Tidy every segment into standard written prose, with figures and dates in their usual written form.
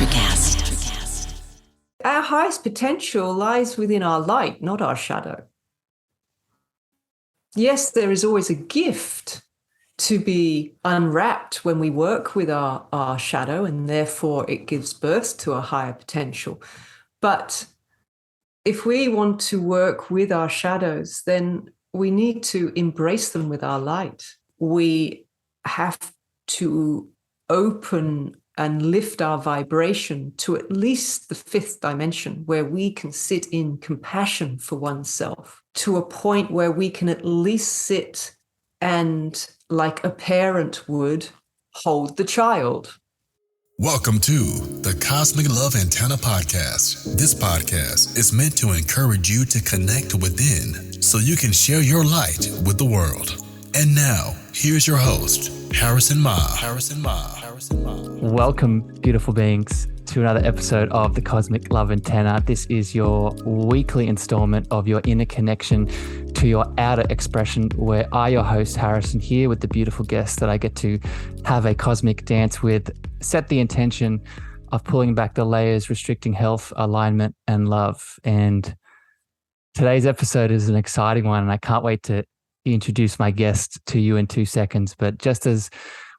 Electrocast. Our highest potential lies within our light, not our shadow. Yes, there is always a gift to be unwrapped when we work with our shadow, and therefore it gives birth to a higher potential. But if we want to work with our shadows, then we need to embrace them with our light. We have to open and lift our vibration to at least the fifth dimension, where we can sit in compassion for oneself, to a point where we can at least sit and, like a parent would, hold the child. Welcome to the Cosmic Love Antenna Podcast. This podcast is meant to encourage you to connect within so you can share your light with the world. And now, here's your host, Harrison Ma. Welcome, beautiful beings, to another episode of the Cosmic Love Antenna. This is your weekly installment of your inner connection to your outer expression, where I, your host, Harrison, here with the beautiful guests that I get to have a cosmic dance with, set the intention of pulling back the layers, restricting health, alignment, and love. And today's episode is an exciting one, and I can't wait to introduce my guest to you in 2 seconds. But just as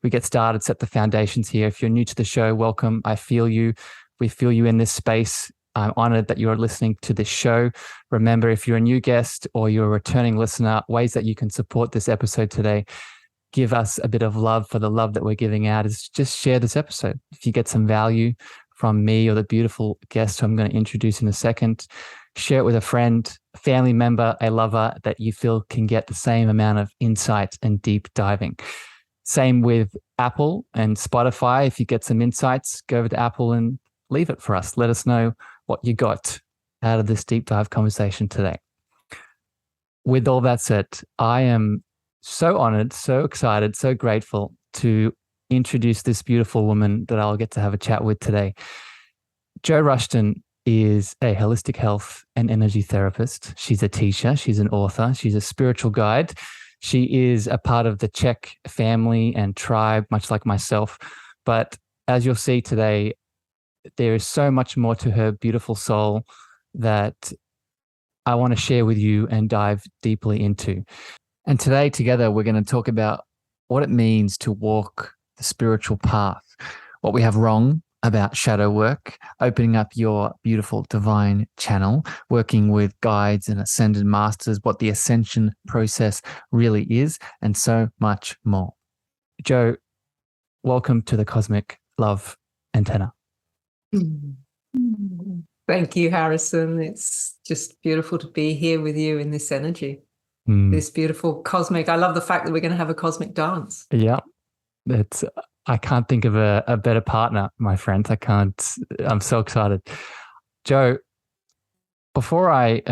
we get started, set the foundations here. If you're new to the show, welcome. I feel you. We feel you in this space. I'm honored that you're listening to this show. Remember, if you're a new guest or you're a returning listener, ways that you can support this episode today, give us a bit of love for the love that we're giving out, is just share this episode. If you get some value from me or the beautiful guest who I'm going to introduce in a second, share it with a friend, family member, a lover that you feel can get the same amount of insight and deep diving. Same with Apple and Spotify. If you get some insights, go over to Apple and leave it for us. Let us know what you got out of this deep dive conversation today. With all that said, I am so honored, so excited, so grateful to introduce this beautiful woman that I'll get to have a chat with today. Jo Rushton is a holistic health and energy therapist. She's a teacher. She's an author. She's a spiritual guide. She is a part of the Czech family and tribe, much like myself. But as you'll see today, there is so much more to her beautiful soul that I want to share with you and dive deeply into. And today together, we're going to talk about what it means to walk the spiritual path, what we have wrong about shadow work, opening up your beautiful divine channel, working with guides and ascended masters, what the ascension process really is, and so much more. Jo, welcome to the Cosmic Love Antenna. Thank you, Harrison. It's just beautiful to be here with you in this energy, this beautiful cosmic. I love the fact that we're going to have a cosmic dance. Yeah, I can't think of a better partner, my friends. I'm so excited. Jo, before I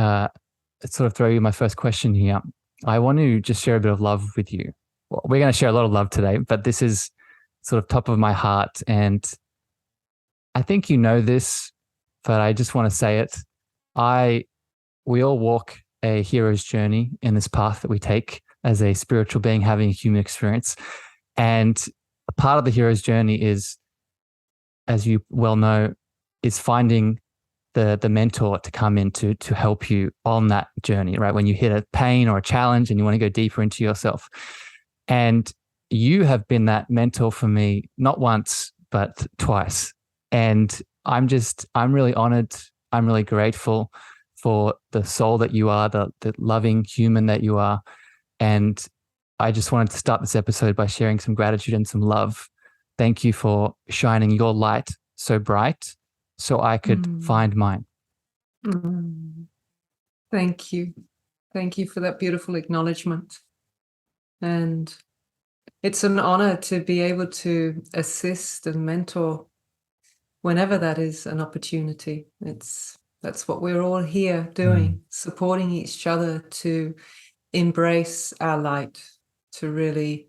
sort of throw you my first question here, I want to just share a bit of love with you. Well, we're going to share a lot of love today, but this is sort of top of my heart. And I think you know this, but I just want to say it. We all walk a hero's journey in this path that we take as a spiritual being having a human experience. And a part of the hero's journey is, as you well know, is finding the mentor to come in to help you on that journey, right? When you hit a pain or a challenge and you want to go deeper into yourself. And you have been that mentor for me, not once, but twice. And I'm really honored. I'm really grateful for the soul that you are, the loving human that you are. And I just wanted to start this episode by sharing some gratitude and some love. Thank you for shining your light so bright so I could find mine. Thank you. Thank you for that beautiful acknowledgement. And it's an honor to be able to assist and mentor whenever that is an opportunity. That's what we're all here doing, supporting each other to embrace our light, to really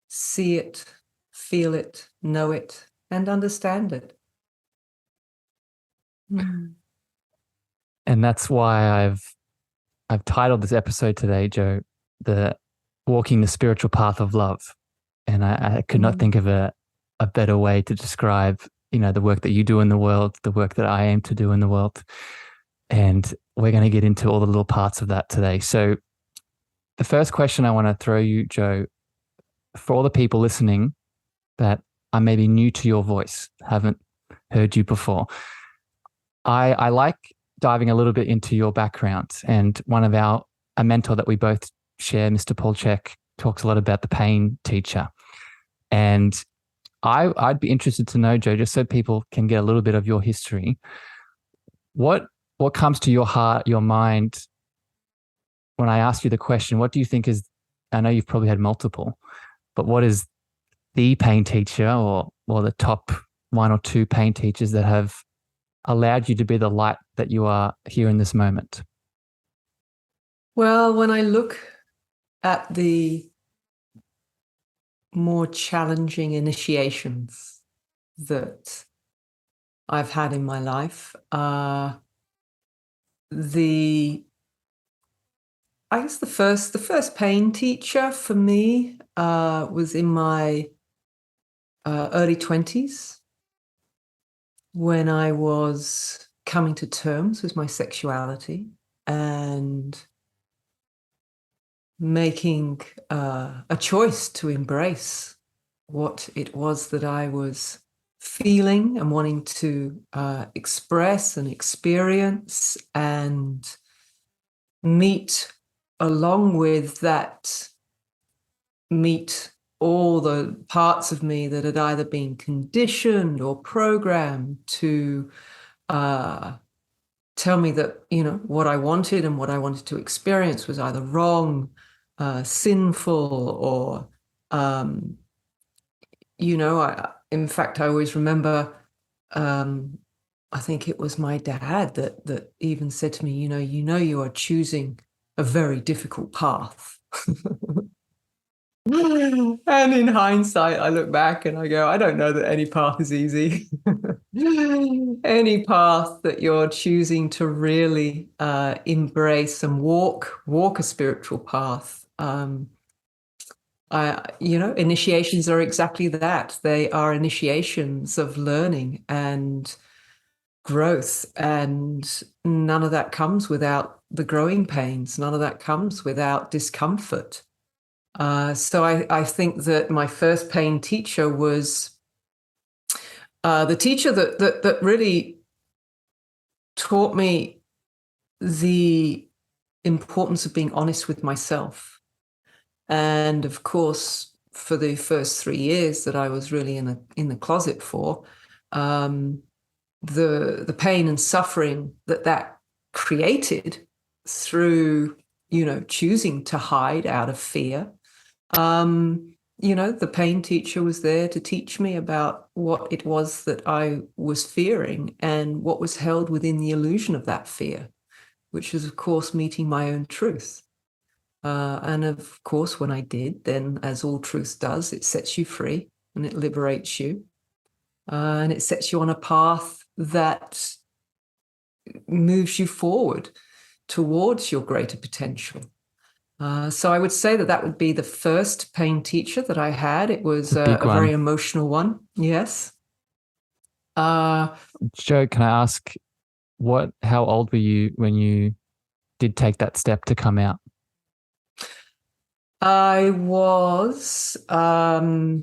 see it, feel it, know it, and understand it. And that's why I've titled this episode today, Jo, the Walking the Spiritual Path of Love. And I could not think of a better way to describe the work that you do in the world, the work that I aim to do in the world. And we're going to get into all the little parts of that today. So the first question I want to throw you, Joe, for all the people listening that are maybe new to your voice, haven't heard you before, I like diving a little bit into your background. And a mentor that we both share, Mr. Paul Chek, talks a lot about the pain teacher. And I'd be interested to know, Joe, just so people can get a little bit of your history, what comes to your heart, your mind, when I ask you the question, what do you think is, I know you've probably had multiple, but what is the pain teacher or the top one or two pain teachers that have allowed you to be the light that you are here in this moment? Well, when I look at the more challenging initiations that I've had in my life, I guess the first pain teacher for me was in my early 20s, when I was coming to terms with my sexuality and making a choice to embrace what it was that I was feeling and wanting to express and experience and meet all the parts of me that had either been conditioned or programmed to tell me that, what I wanted and what I wanted to experience was either wrong, sinful, or, in fact, I always remember, I think it was my dad that even said to me, you are choosing a very difficult path. And in hindsight, I look back and I go, I don't know that any path is easy. Any path that you're choosing to really embrace and walk a spiritual path. Initiations are exactly that. They are initiations of learning and growth, and none of that comes without the growing pains. None of that comes without discomfort. So I think that my first pain teacher was the teacher that really taught me the importance of being honest with myself. And of course, for the first 3 years that I was really in the closet for, the pain and suffering that created through, choosing to hide out of fear. The pain teacher was there to teach me about what it was that I was fearing and what was held within the illusion of that fear, which is, of course, meeting my own truth. And of course, when I did, then as all truth does, it sets you free and it liberates you. And it sets you on a path that moves you forward towards your greater potential. So I would say that would be the first pain teacher that I had. It was a very emotional one. Yes. Joe, can I ask, how old were you when you did take that step to come out? I was, oh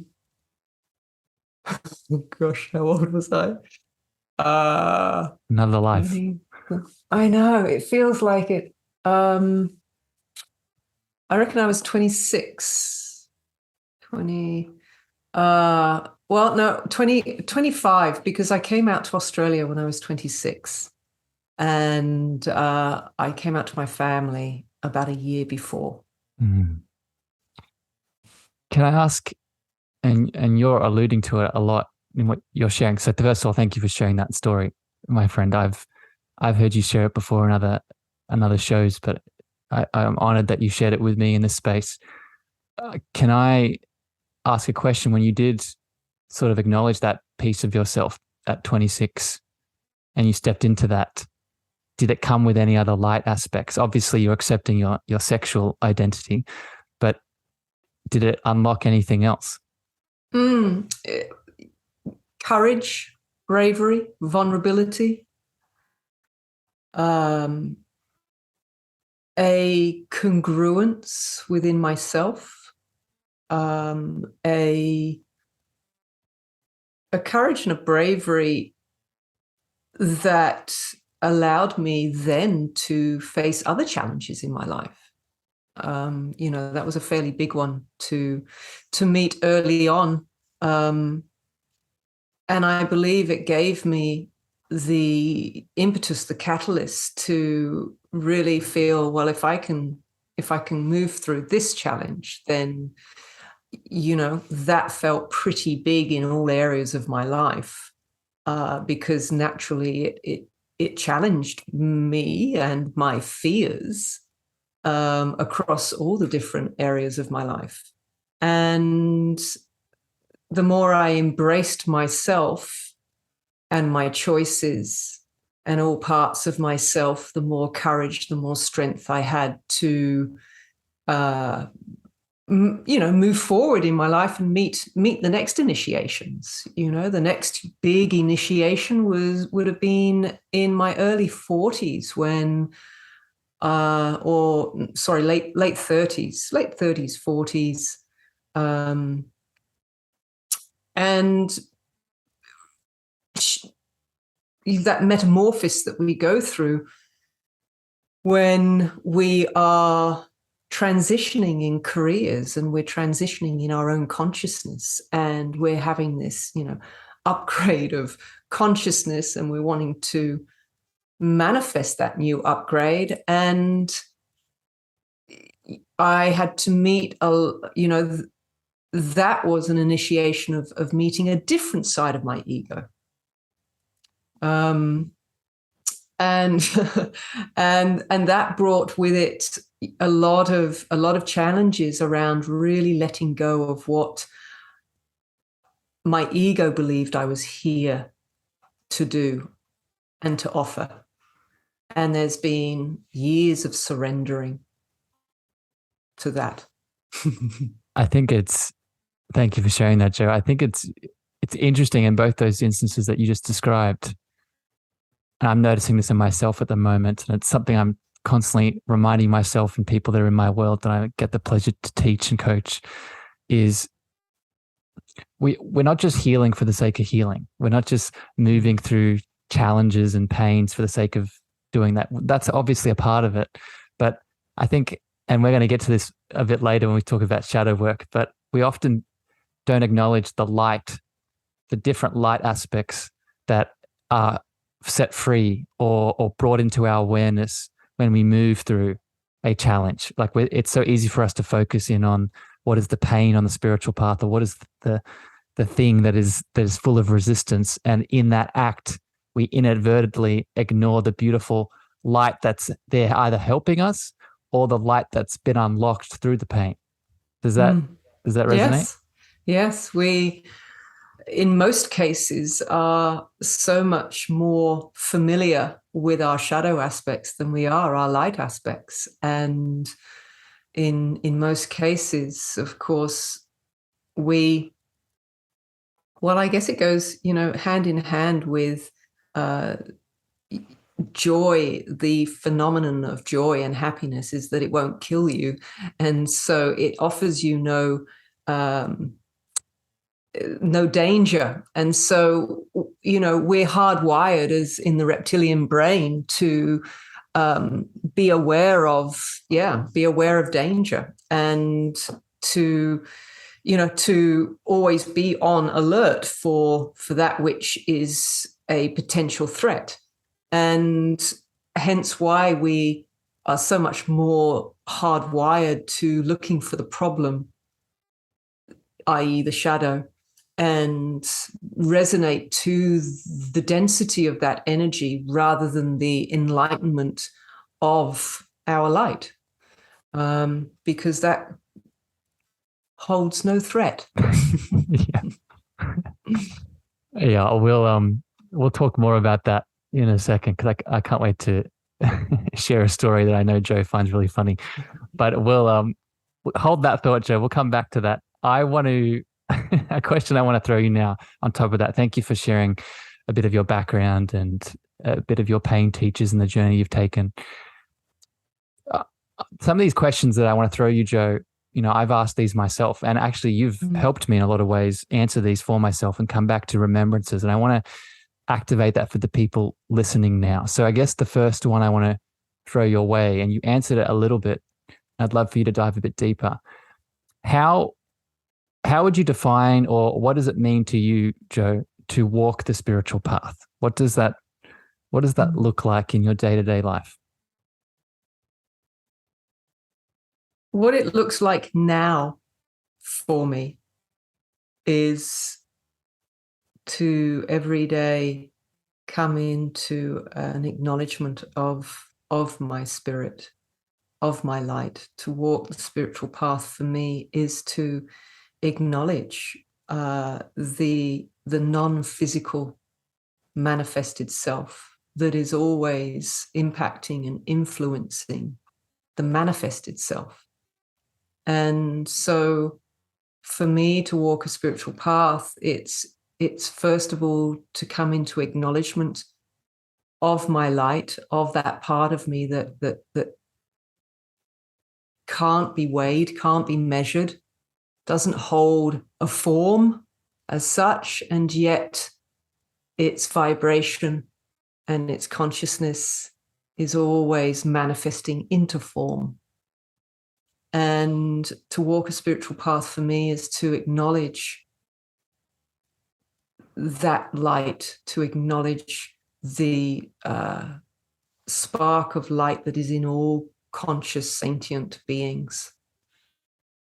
gosh, how old was I? Another life. I know, it feels like it. I reckon I was 26, 20, 25, because I came out to Australia when I was 26. And I came out to my family about a year before. Mm. Can I ask, and you're alluding to it a lot in what you're sharing. So first of all, thank you for sharing that story, my friend. I've heard you share it before in other shows, but I'm honored that you shared it with me in this space. Can I ask a question? When you did sort of acknowledge that piece of yourself at 26 and you stepped into that, did it come with any other light aspects? Obviously, you're accepting your sexual identity, but did it unlock anything else? Courage, bravery, vulnerability, a congruence within myself, a courage and a bravery that allowed me then to face other challenges in my life. That was a fairly big one to meet early on. And I believe it gave me the impetus, the catalyst to really feel, well, if I can move through this challenge, then, that felt pretty big in all areas of my life, because naturally it challenged me and my fears across all the different areas of my life. And the more I embraced myself and my choices and all parts of myself, the more courage, the more strength I had to, move forward in my life and meet the next initiations. The next big initiation would have been in my early 40s when, late 30s, 40s. And that metamorphosis that we go through when we are transitioning in careers and we're transitioning in our own consciousness, and we're having this, upgrade of consciousness, and we're wanting to manifest that new upgrade. And I had to meet that was an initiation of meeting a different side of my ego. And and that brought with it a lot of challenges around really letting go of what my ego believed I was here to do and to offer. And there's been years of surrendering to that. Thank you for sharing that, Jo. I think it's interesting in both those instances that you just described. And I'm noticing this in myself at the moment. And it's something I'm constantly reminding myself and people that are in my world that I get the pleasure to teach and coach is we're not just healing for the sake of healing. We're not just moving through challenges and pains for the sake of doing that. That's obviously a part of it. But I think, and we're going to get to this a bit later when we talk about shadow work, but we often don't acknowledge the light, the different light aspects that are set free or brought into our awareness when we move through a challenge. Like it's so easy for us to focus in on what is the pain on the spiritual path, or what is the thing that is full of resistance. And in that act, we inadvertently ignore the beautiful light that's there, either helping us or the light that's been unlocked through the pain. Does that resonate? Yes. We, in most cases, are so much more familiar with our shadow aspects than we are our light aspects. And in most cases, of course, I guess it goes, hand in hand with joy. The phenomenon of joy and happiness is that it won't kill you. And so it offers you no danger. And so, we're hardwired as in the reptilian brain to be aware of danger, and to always be on alert for that which is a potential threat. And hence why we are so much more hardwired to looking for the problem, i.e. the shadow, and resonate to the density of that energy rather than the enlightenment of our light, because that holds no threat. Yeah, we'll talk more about that in a second, because I can't wait to share a story that I know Jo finds really funny. But we'll hold that thought, Jo. We'll come back to that. A question I want to throw you now on top of that. Thank you for sharing a bit of your background and a bit of your pain teachers and the journey you've taken. Some of these questions that I want to throw you, Joe, I've asked these myself, and actually you've helped me in a lot of ways answer these for myself and come back to remembrances. And I want to activate that for the people listening now. So I guess the first one I want to throw your way, and you answered it a little bit. I'd love for you to dive a bit deeper. How would you define, or what does it mean to you, Joe, to walk the spiritual path? What does that look like in your day-to-day life? What it looks like now for me is to every day come into an acknowledgement of my spirit, of my light. To walk the spiritual path for me is to acknowledge the non-physical manifested self that is always impacting and influencing the manifested self. And so for me to walk a spiritual path, it's first of all to come into acknowledgement of my light, of that part of me that can't be weighed, can't be measured, doesn't hold a form as such, and yet its vibration and its consciousness is always manifesting into form. And to walk a spiritual path for me is to acknowledge that light, to acknowledge the spark of light that is in all conscious sentient beings,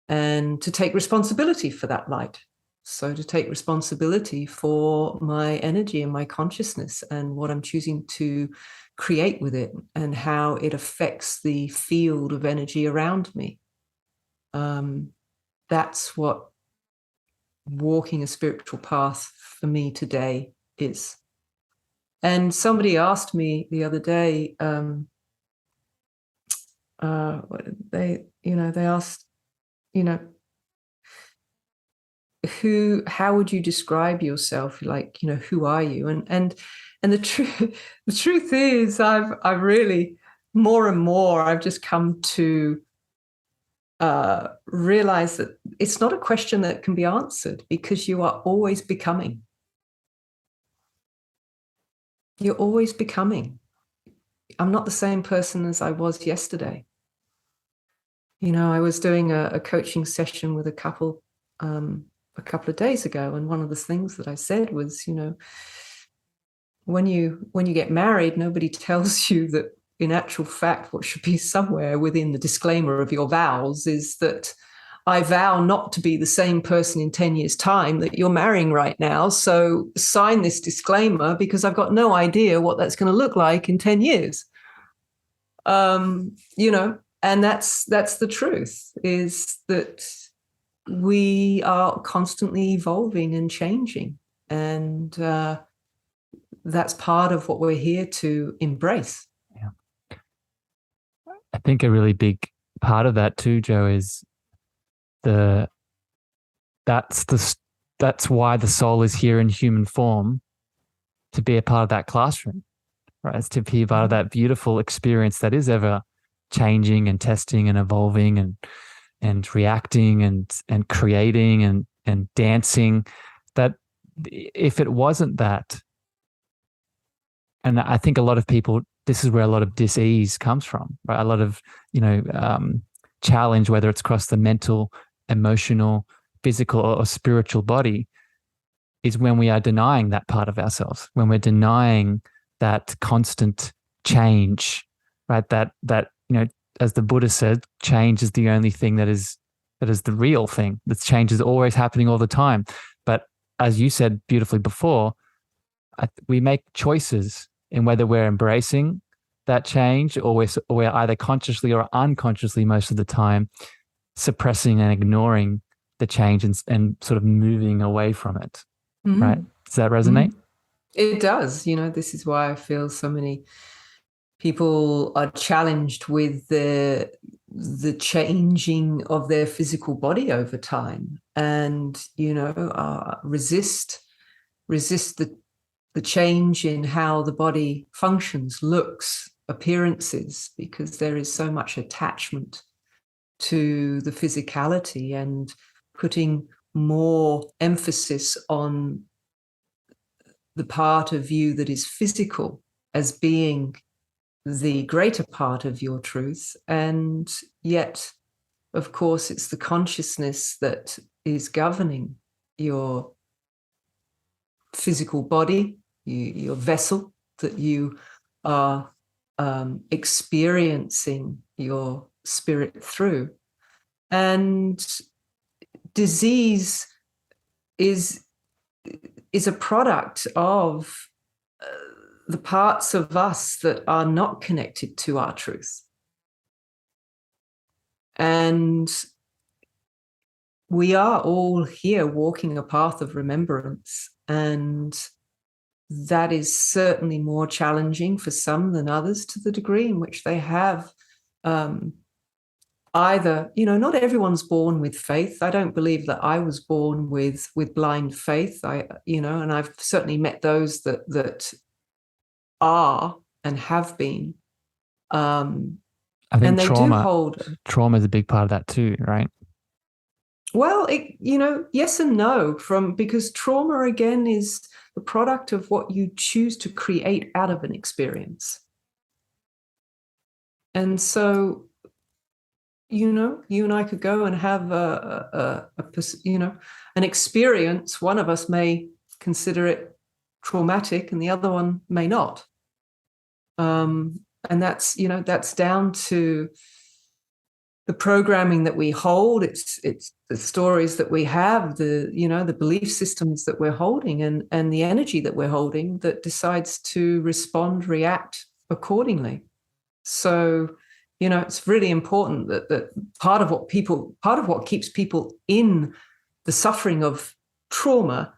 and to take responsibility for that light. So to take responsibility for my energy and my consciousness and what I'm choosing to create with it and how it affects the field of energy around me. That's what walking a spiritual path for me today is. And somebody asked me the other day, they asked, how would you describe yourself? Like, who are you? And the truth is, I've really more and more, I've just come to realize that it's not a question that can be answered, because you are always becoming. You're always becoming. I'm not the same person as I was yesterday. I was doing a coaching session with a couple of days ago, and one of the things that I said was, when you get married, nobody tells you that in actual fact what should be somewhere within the disclaimer of your vows is that I vow not to be the same person in 10 years' time that you're marrying right now. So sign this disclaimer, because I've got no idea what that's going to look like in 10 years. And that's the truth, is that we are constantly evolving and changing. And that's part of what we're here to embrace. Yeah. I think a really big part of that too, Joe, is that's why the soul is here in human form, to be a part of that classroom, right? It's to be part of that beautiful experience that is ever changing and testing and evolving and reacting and creating and dancing. That if it wasn't that, and I think a lot of people, this is where a lot of dis-ease comes from, right? A lot of, challenge, whether it's across the mental, emotional, physical, or spiritual body, is when we are denying that part of ourselves, when we're denying that constant change, right? That as the Buddha said, change is the only thing that is the real thing. That change is always happening all the time. But as you said beautifully before, we make choices in whether we're embracing that change, or we're either consciously or unconsciously most of the time suppressing and ignoring the change and sort of moving away from it. Mm-hmm. Right? Does that resonate? It does. This is why I feel so many people are challenged with the changing of their physical body over time, and resist the the change in how the body functions, looks, appearances, because there is so much attachment to the physicality, and putting more emphasis on the part of you that is physical as being the greater part of your truth. And yet, of course, it's the consciousness that is governing your physical body, your vessel, that you are experiencing your spirit through. And disease is a product of the parts of us that are not connected to our truth. And we are all here walking a path of remembrance, and that is certainly more challenging for some than others, to the degree in which they have either, not everyone's born with faith. I don't believe that I was born with blind faith. And I've certainly met those that are and have been. I think and they do hold. Trauma is a big part of that too, right? Well, yes and no, because trauma, again, is the product of what you choose to create out of an experience. And so, you and I could go and have an experience. One of us may consider it traumatic and the other one may not. And that's down to the programming that we hold. It's the stories that we have, the belief systems that we're holding, and the energy that we're holding that decides to react accordingly. So, it's really important that part of what keeps people in the suffering of trauma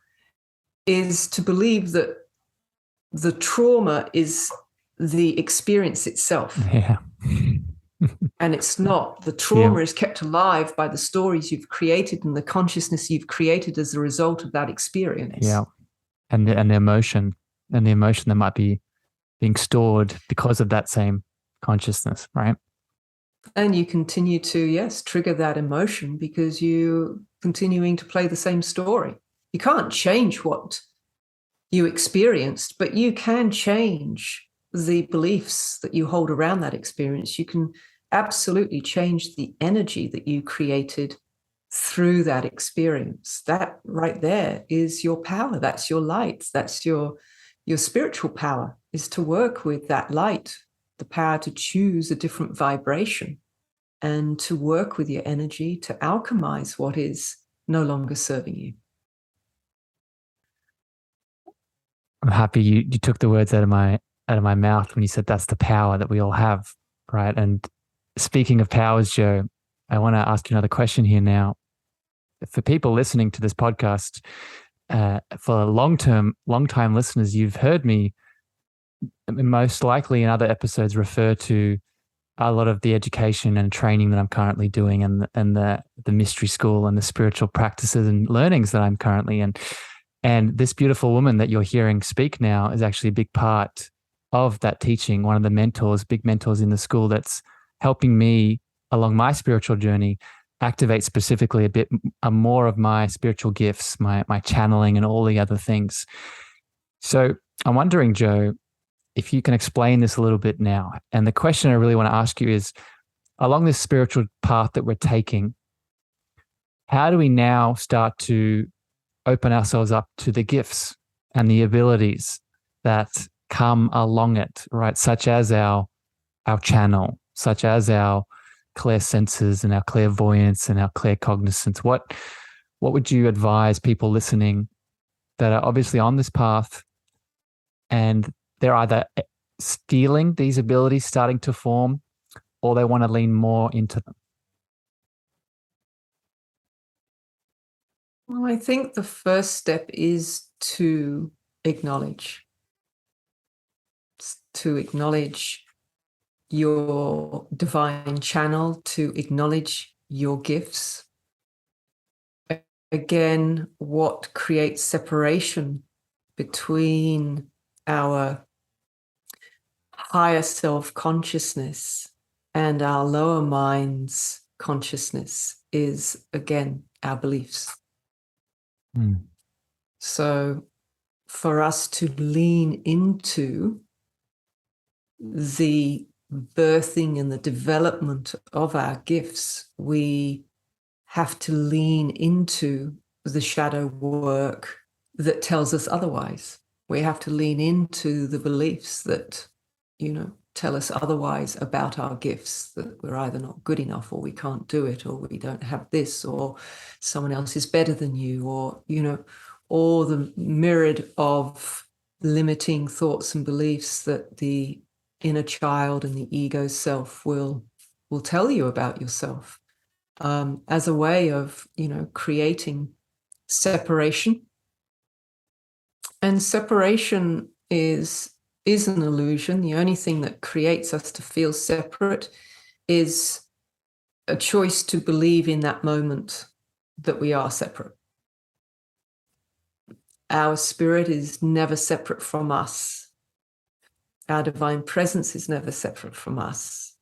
is to believe that the trauma is the experience itself. Yeah. And it's not. The trauma is kept alive by the stories you've created and the consciousness you've created as a result of that experience. Yeah. And the emotion that might be being stored because of that same consciousness, right? And you continue to, trigger that emotion because you're continuing to play the same story. You can't change what you experienced, but you can change the beliefs that you hold around that experience. You can absolutely change the energy that you created through that experience. That right there is your power. That's your light. That's your spiritual power, is to work with that light, the power to choose a different vibration and to work with your energy to alchemize what is no longer serving you. I'm happy you took the words out of my mouth when you said that's the power that we all have, right? And speaking of powers, Joe, I want to ask you another question here now. For people listening to this podcast, for long-time listeners, you've heard me most likely in other episodes refer to a lot of the education and training that I'm currently doing, and the mystery school and the spiritual practices and learnings that I'm currently in. And this beautiful woman that you're hearing speak now is actually a big part of that teaching, one of the big mentors in the school that's helping me along my spiritual journey activate specifically a bit more of my spiritual gifts, my channeling and all the other things. So I'm wondering, Joe, if you can explain this a little bit now. And the question I really want to ask you is, along this spiritual path that we're taking, how do we now start to open ourselves up to the gifts and the abilities that come along it, right? Such as our channel, such as our clairsenses and our clairvoyance and our claircognizance. What would you advise people listening that are obviously on this path and they're either stealing these abilities starting to form, or they want to lean more into them? Well, I think the first step is to acknowledge your divine channel, to acknowledge your gifts. Again, what creates separation between our higher self-consciousness and our lower mind's consciousness is, again, our beliefs. Mm. So for us to lean into the birthing and the development of our gifts, we have to lean into the shadow work that tells us otherwise. We have to lean into the beliefs that, tell us otherwise about our gifts, that we're either not good enough, or we can't do it, or we don't have this, or someone else is better than you, or, all the myriad of limiting thoughts and beliefs that the inner child and the ego self will tell you about yourself, as a way of, creating separation. And separation is an illusion. The only thing that creates us to feel separate is a choice to believe in that moment that we are separate. Our spirit is never separate from us. Our divine presence is never separate from us.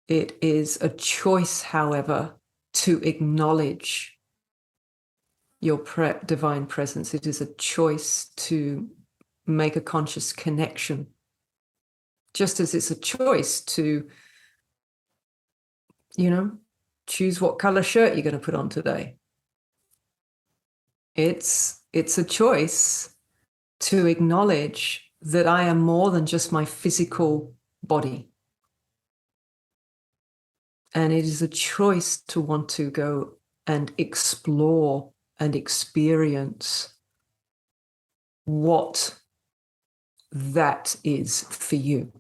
It is a choice, however, to acknowledge your divine presence. It is a choice to make a conscious connection, just as it's a choice to, choose what color shirt you're going to put on today. It's a choice to acknowledge that I am more than just my physical body. And it is a choice to want to go and explore and experience what that is for you.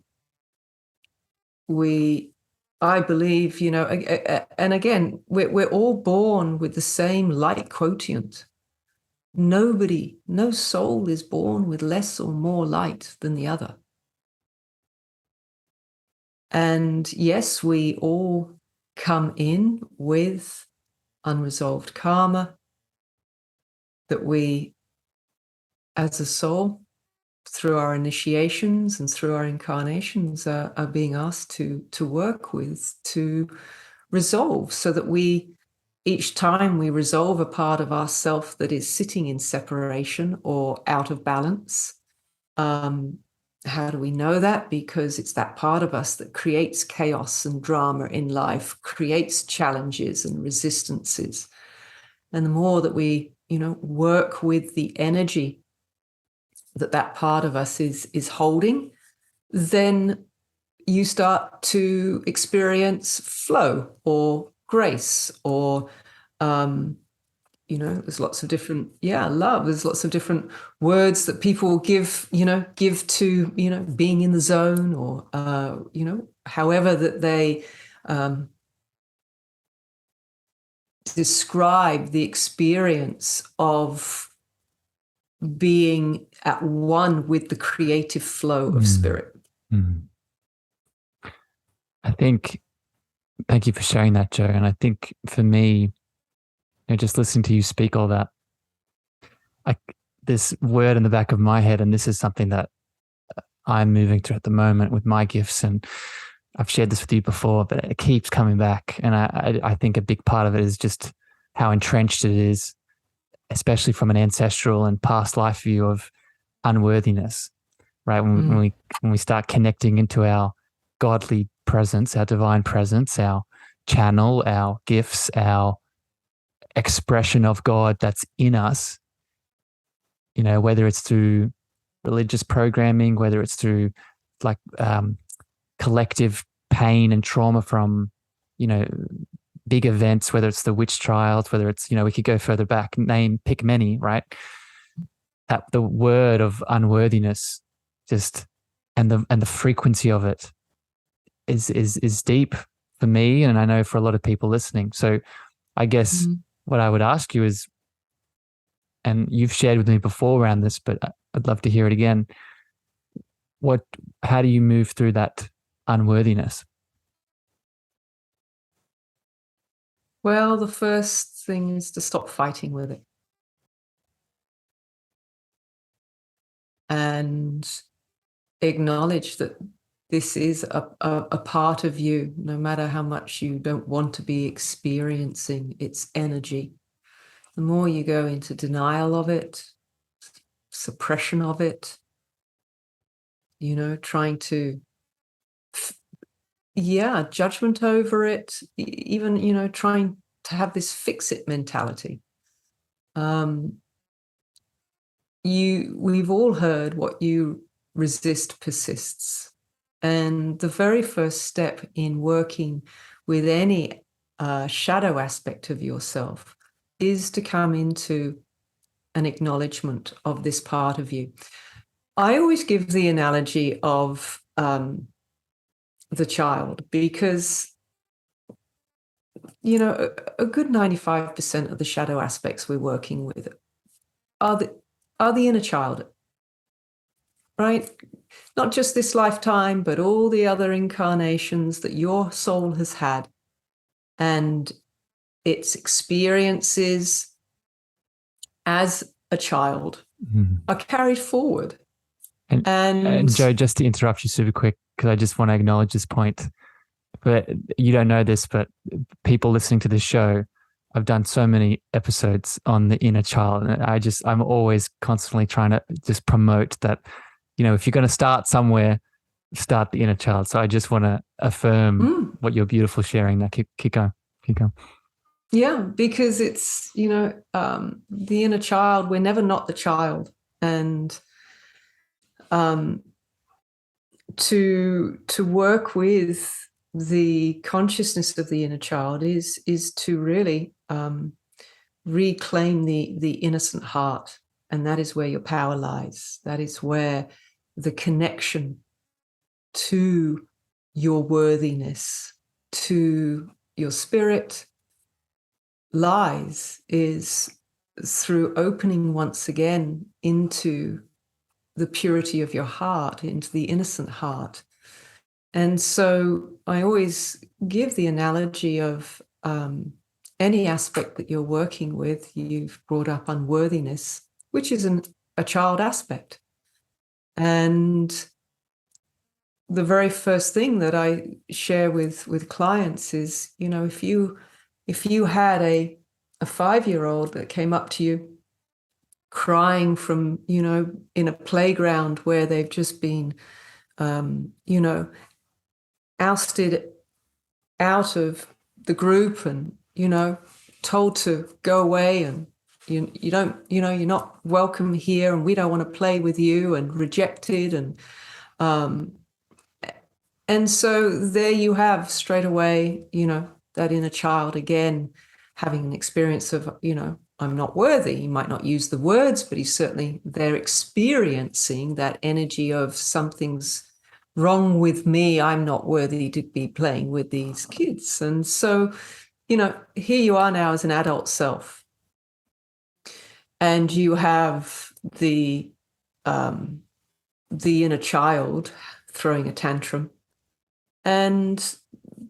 I believe, and again, we're all born with the same light quotient. No soul is born with less or more light than the other. And yes, we all come in with unresolved karma that we, as a soul, through our initiations and through our incarnations, are being asked to work with, to resolve, so that each time we resolve a part of ourself that is sitting in separation or out of balance. How do we know that? Because it's that part of us that creates chaos and drama in life, creates challenges and resistances. And the more that we, work with the energy that part of us is holding, then you start to experience flow or grace or, there's lots of different, love. There's lots of different words that people give to, being in the zone, or, however that they describe the experience of being at one with the creative flow of spirit. Mm. Thank you for sharing that, Jo. And I think for me, just listening to you speak all that, this word in the back of my head, and this is something that I'm moving through at the moment with my gifts, and I've shared this with you before, but it keeps coming back. And I think a big part of it is just how entrenched it is, especially from an ancestral and past life view of unworthiness, right? When we start connecting into our godly presence, our divine presence, our channel, our gifts, our expression of God that's in us, whether it's through religious programming, whether it's through collective pain and trauma from, big events, whether it's the witch trials, whether it's, we could go further back, pick many, right? That the word of unworthiness and the frequency of it is deep for me, and I know for a lot of people listening. So I guess what I would ask you is, and you've shared with me before around this, but I'd love to hear it again. How do you move through that unworthiness? Well, the first thing is to stop fighting with it. and acknowledge that this is a part of you, no matter how much you don't want to be experiencing its energy. The more you go into denial of it, suppression of it, trying to, judgment over it, even, trying to have this fix-it mentality. We've all heard what you resist persists. And the very first step in working with any shadow aspect of yourself is to come into an acknowledgement of this part of you. I always give the analogy of the child, because, a good 95% of the shadow aspects we're working with are the inner child, right? Not just this lifetime, but all the other incarnations that your soul has had, and its experiences as a child are carried forward. And Joe, just to interrupt you super quick, because I just want to acknowledge this point. But you don't know this, but people listening to this show, I've done so many episodes on the inner child, and I'm always constantly trying to just promote that, if you're going to start somewhere, start the inner child. So I just want to affirm what you're beautiful sharing. Now keep going. Yeah, because it's, the inner child, we're never not the child. And to work with the consciousness of the inner child is to really reclaim the innocent heart. And that is where your power lies. That is where the connection to your worthiness, to your spirit lies, is through opening once again into the purity of your heart, into the innocent heart. And so I always give the analogy of any aspect that you're working with. You've brought up unworthiness, which is a child aspect. And the very first thing that I share with clients is, if you had a 5-year-old that came up to you crying from, in a playground where they've just been, ousted out of the group and, told to go away, and you don't, you're not welcome here, and we don't want to play with you, and rejected. And so there you have straight away, that inner child again, having an experience of, I'm not worthy. He might not use the words, but they're experiencing that energy of something's wrong with me. I'm not worthy to be playing with these kids. And so, here you are now as an adult self, and you have the inner child throwing a tantrum. And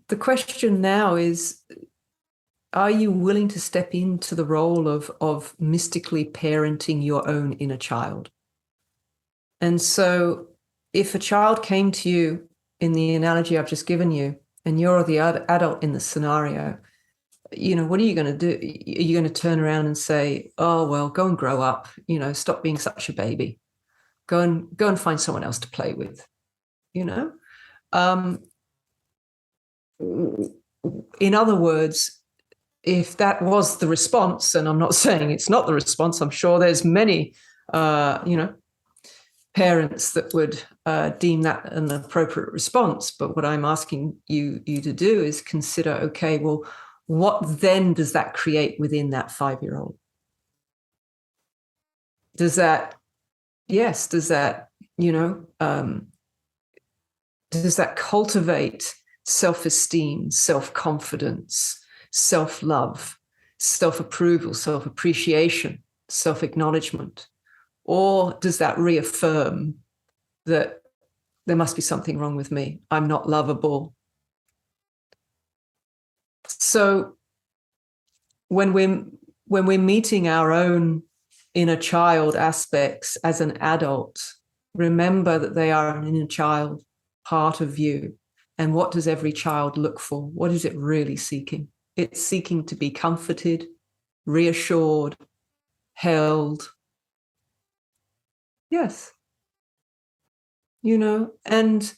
the question now is, are you willing to step into the role of mystically parenting your own inner child? And so if a child came to you in the analogy I've just given you, and you're the adult in the scenario, what are you going to do? Are you going to turn around and say, oh, well, go and grow up, stop being such a baby, go and find someone else to play with, in other words, if that was the response, and I'm not saying it's not the response, I'm sure there's many, parents that would deem that an appropriate response. But what I'm asking you to do is consider, okay, well, what then does that create within that 5-year-old? Does that cultivate self-esteem, self-confidence, self-love, self-approval, self-appreciation, self-acknowledgement? Or does that reaffirm that there must be something wrong with me? I'm not lovable. So when we're meeting our own inner child aspects as an adult, Remember that they are an inner child, part of you. And what does every child look for? What is it really seeking? It's seeking to be comforted, reassured, held. Yes. And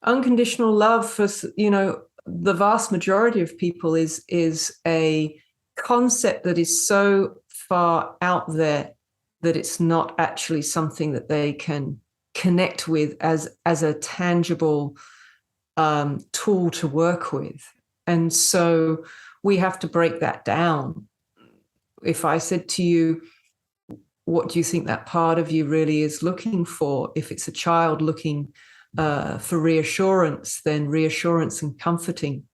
unconditional love for, the vast majority of people is a concept that is so far out there that it's not actually something that they can connect with as a tangible tool to work with. And so we have to break that down. If I said to you, what do you think that part of you really is looking for? If it's a child looking for reassurance, then reassurance and comforting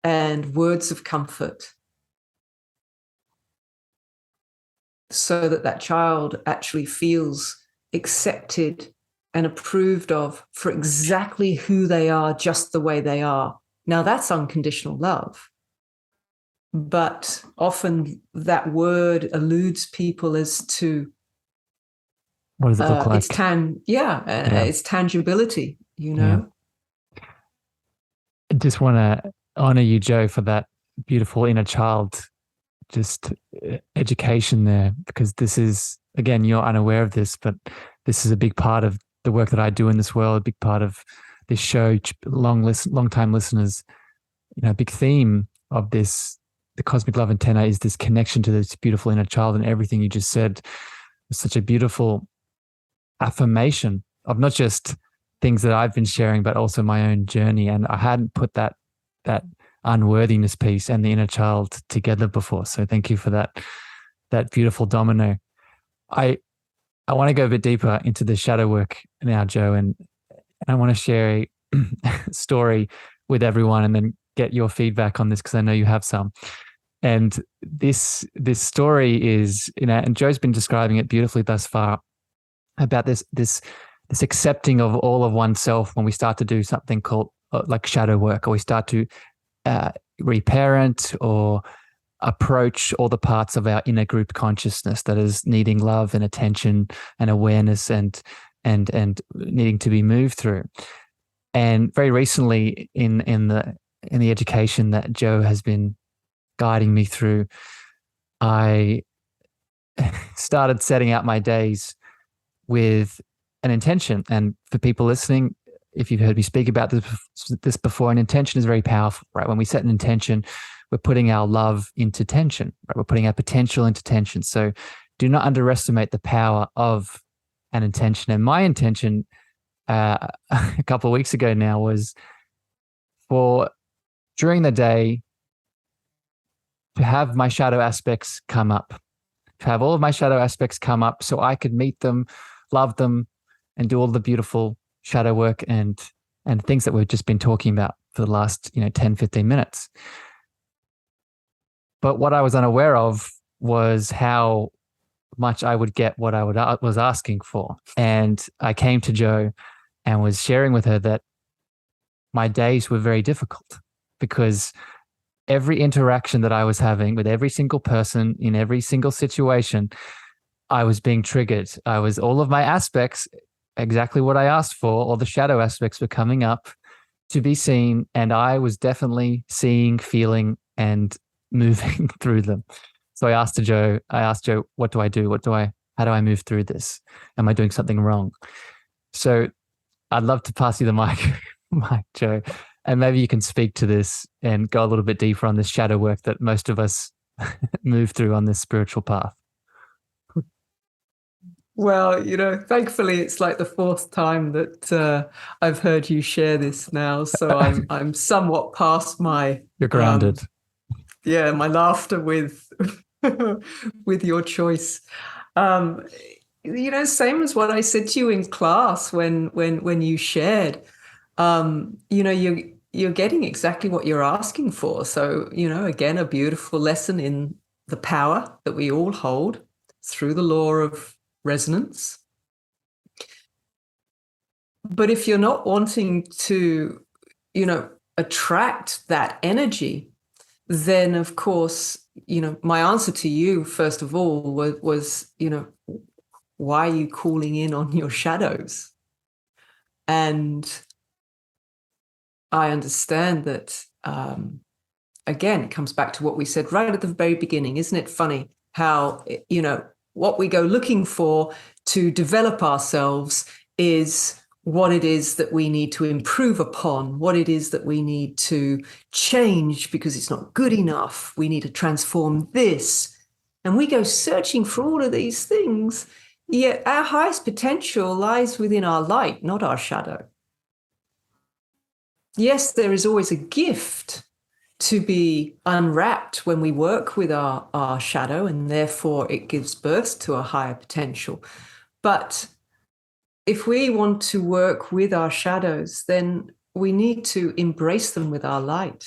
and words of comfort, so that child actually feels accepted and approved of for exactly who they are, just the way they are. Now, that's unconditional love. But often that word eludes people as to what does it look like? It's tangibility, Yeah. I just want to honor you, Jo, for that beautiful inner child just education there, because this is, again, you're unaware of this, but this is a big part of the work that I do in this world, a big part of this show, long time listeners. A big theme of this, the Cosmic Love Antenna, is this connection to this beautiful inner child, and everything you just said was such a beautiful affirmation of not just things that I've been sharing, but also my own journey. And I hadn't put that unworthiness piece and the inner child together before. So thank you for that beautiful domino. I want to go a bit deeper into the shadow work now, Jo, and I want to share a story with everyone and then get your feedback on this, because I know you have some. And this story is, and Jo's been describing it beautifully thus far, about this accepting of all of oneself when we start to do something called like shadow work, or we start to reparent or approach all the parts of our inner group consciousness that is needing love and attention and awareness and needing to be moved through. And very recently in the education that Jo has been guiding me through, I started setting out my days with an intention. And for people listening, if you've heard me speak about this before, an intention is very powerful, right? When we set an intention, we're putting our love into tension, right? We're putting our potential into tension. So do not underestimate the power of an intention. And my intention a couple of weeks ago now was for during the day to have my shadow aspects come up, to have all of my shadow aspects come up so I could meet them, love them, and do all the beautiful shadow work and things that we've just been talking about for the last 10, 15 minutes. But what I was unaware of was how much I would get what I was asking for. And I came to Jo and was sharing with her that my days were very difficult, because every interaction that I was having with every single person in every single situation, I was being triggered. All of my aspects, exactly what I asked for, all the shadow aspects were coming up to be seen. And I was definitely seeing, feeling, and moving through them. So I asked Jo, what do I do? How do I move through this? Am I doing something wrong? So I'd love to pass you the mic, Jo, and maybe you can speak to this and go a little bit deeper on this shadow work that most of us move through on this spiritual path. Well, thankfully it's like the fourth time that I've heard you share this now. So I'm somewhat past my... You're grounded. My laughter with with your choice. Same as what I said to you in class when you shared. You're getting exactly what you're asking for. So, again, a beautiful lesson in the power that we all hold through the law of resonance. But if you're not wanting to, attract that energy, then of course, my answer to you, first of all, was why are you calling in on your shadows? And I understand that, again, it comes back to what we said right at the very beginning. Isn't it funny how, what we go looking for to develop ourselves is what it is that we need to improve upon, what it is that we need to change because it's not good enough. We need to transform this. And we go searching for all of these things. Yet our highest potential lies within our light, not our shadow. Yes, there is always a gift to be unwrapped when we work with our shadow, and therefore it gives birth to a higher potential. But if we want to work with our shadows, then we need to embrace them with our light.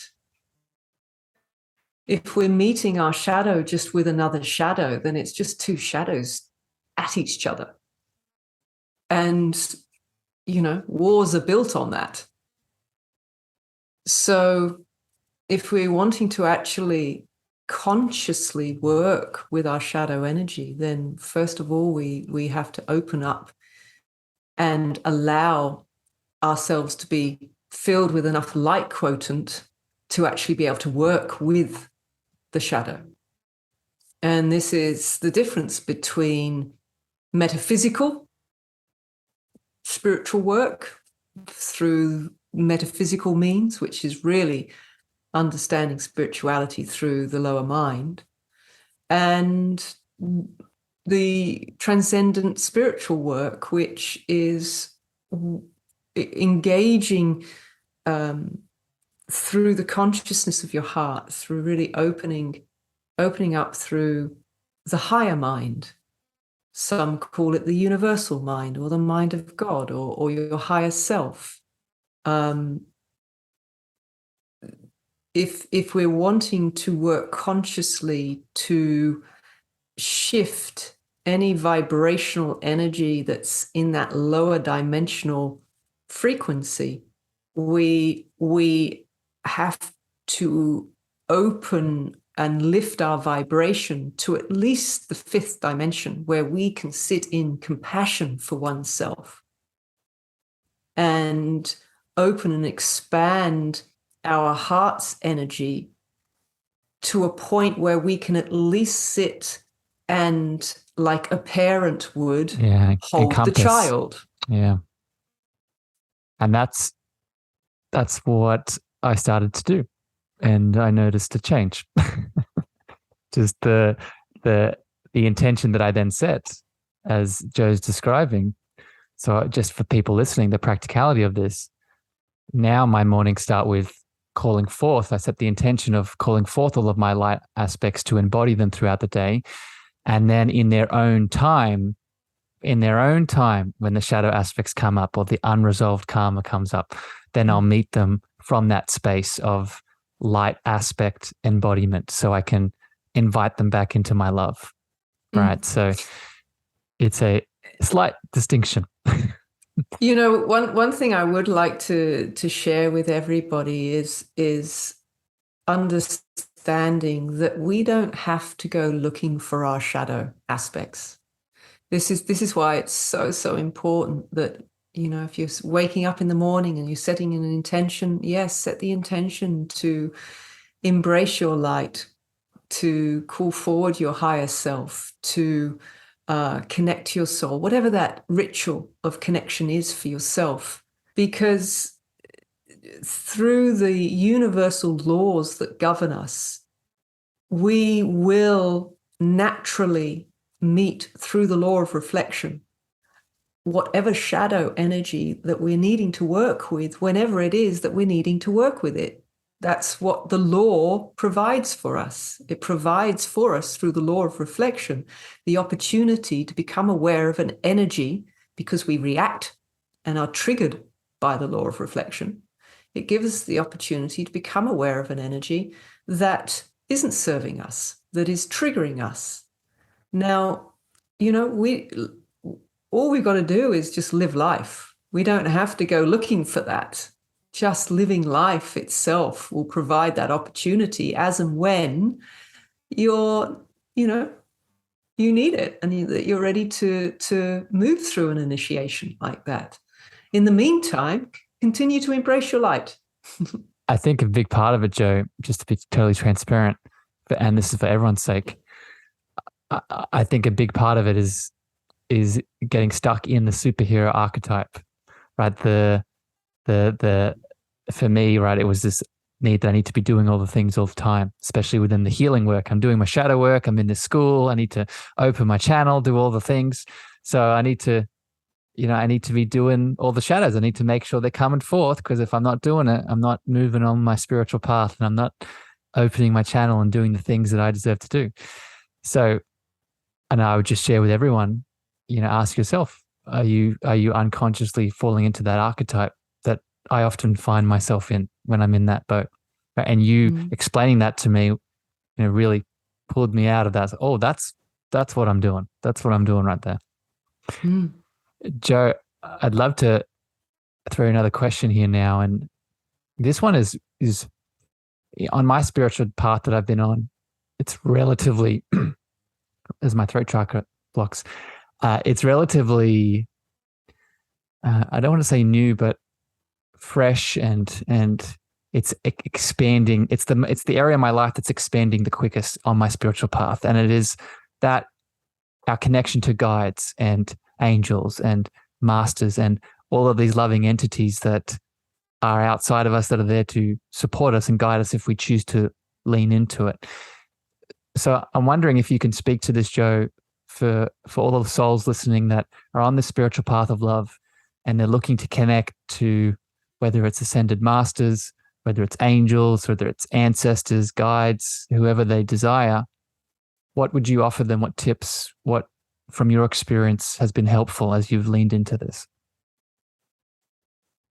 If we're meeting our shadow just with another shadow, then it's just two shadows at each other. And, wars are built on that. So if we're wanting to actually consciously work with our shadow energy, then first of all, we have to open up and allow ourselves to be filled with enough light quotient to actually be able to work with the shadow. And this is the difference between metaphysical, spiritual work through metaphysical means, which is really understanding spirituality through the lower mind, and the transcendent spiritual work, which is engaging through the consciousness of your heart, through really opening up through the higher mind. Some call it the universal mind, or the mind of God, or your higher self. If we're wanting to work consciously to shift any vibrational energy that's in that lower dimensional frequency, we have to open and lift our vibration to at least the fifth dimension, where we can sit in compassion for oneself and open and expand our heart's energy to a point where we can at least sit and, like a parent would, hold encompass the child. Yeah. And that's what I started to do. And I noticed a change. Just the intention that I then set, as Joe's describing. So just for people listening, the practicality of this, now my mornings start with calling forth. I set the intention of calling forth all of my light aspects to embody them throughout the day. And then in their own time, when the shadow aspects come up or the unresolved karma comes up, then I'll meet them from that space of light aspect embodiment, so I can invite them back into my love. Right. So it's a slight distinction. One thing I would like to share with everybody is understanding that we don't have to go looking for our shadow aspects. This is why it's so important that, if you're waking up in the morning and you're setting an intention, yes, set the intention to embrace your light, to call forward your higher self, to connect to your soul, whatever that ritual of connection is for yourself. Because through the universal laws that govern us, we will naturally meet, through the law of reflection, whatever shadow energy that we're needing to work with, whenever it is that we're needing to work with it. That's what the law provides for us. It provides for us, through the law of reflection, the opportunity to become aware of an energy, because we react and are triggered by the law of reflection. It gives us the opportunity to become aware of an energy that isn't serving us, that is triggering us. Now, all we've got to do is just live life. We don't have to go looking for that. Just living life itself will provide that opportunity, as and when you're, you need it, and that you're ready to move through an initiation like that. In the meantime, continue to embrace your light. I think a big part of it, Joe, just to be totally transparent, and this is for everyone's sake, I think a big part of it is getting stuck in the superhero archetype, right? The for me, right, it was this need that I need to be doing all the things all the time, especially within the healing work. I'm doing my shadow work. I'm in this school. I need to open my channel, do all the things. So I need to be doing all the shadows. I need to make sure they're coming forth, because if I'm not doing it, I'm not moving on my spiritual path, and I'm not opening my channel and doing the things that I deserve to do. So, and I would just share with everyone, ask yourself, are you unconsciously falling into that archetype that I often find myself in when I'm in that boat? And you explaining that to me, really pulled me out of that. Oh, that's what I'm doing. That's what I'm doing right there. Mm. Joe, I'd love to throw another question here now. And this one is on my spiritual path that I've been on. It's relatively, as my throat chakra blocks, it's relatively, I don't want to say new, but fresh, and it's expanding. It's the area of my life that's expanding the quickest on my spiritual path. And it is that our connection to guides and angels and masters and all of these loving entities that are outside of us, that are there to support us and guide us if we choose to lean into it. So I'm wondering if you can speak to this, Joe, for all of the souls listening that are on the spiritual path of love, and they're looking to connect to, whether it's ascended masters, whether it's angels, whether it's ancestors, guides, whoever they desire. What would you offer them? What tips, what from your experience has been helpful as you've leaned into this?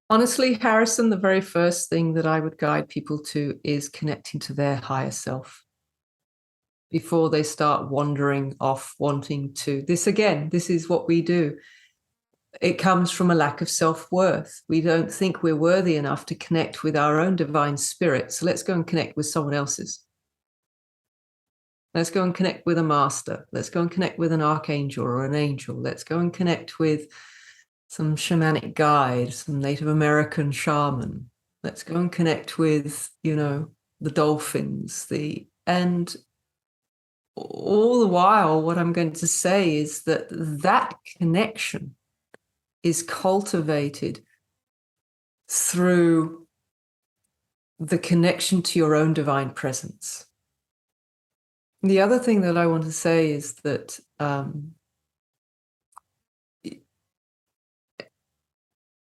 Honestly, Harrison, the very first thing that I would guide people to is connecting to their higher self before they start wandering off, wanting to. This is what we do. It comes from a lack of self-worth. We don't think we're worthy enough to connect with our own divine spirit. So let's go and connect with someone else's. Let's go and connect with a master. Let's go and connect with an archangel or an angel. Let's go and connect with some shamanic guide, some Native American shaman. Let's go and connect with, the dolphins, and all the while, what I'm going to say is that connection is cultivated through the connection to your own divine presence. The other thing that I want to say is that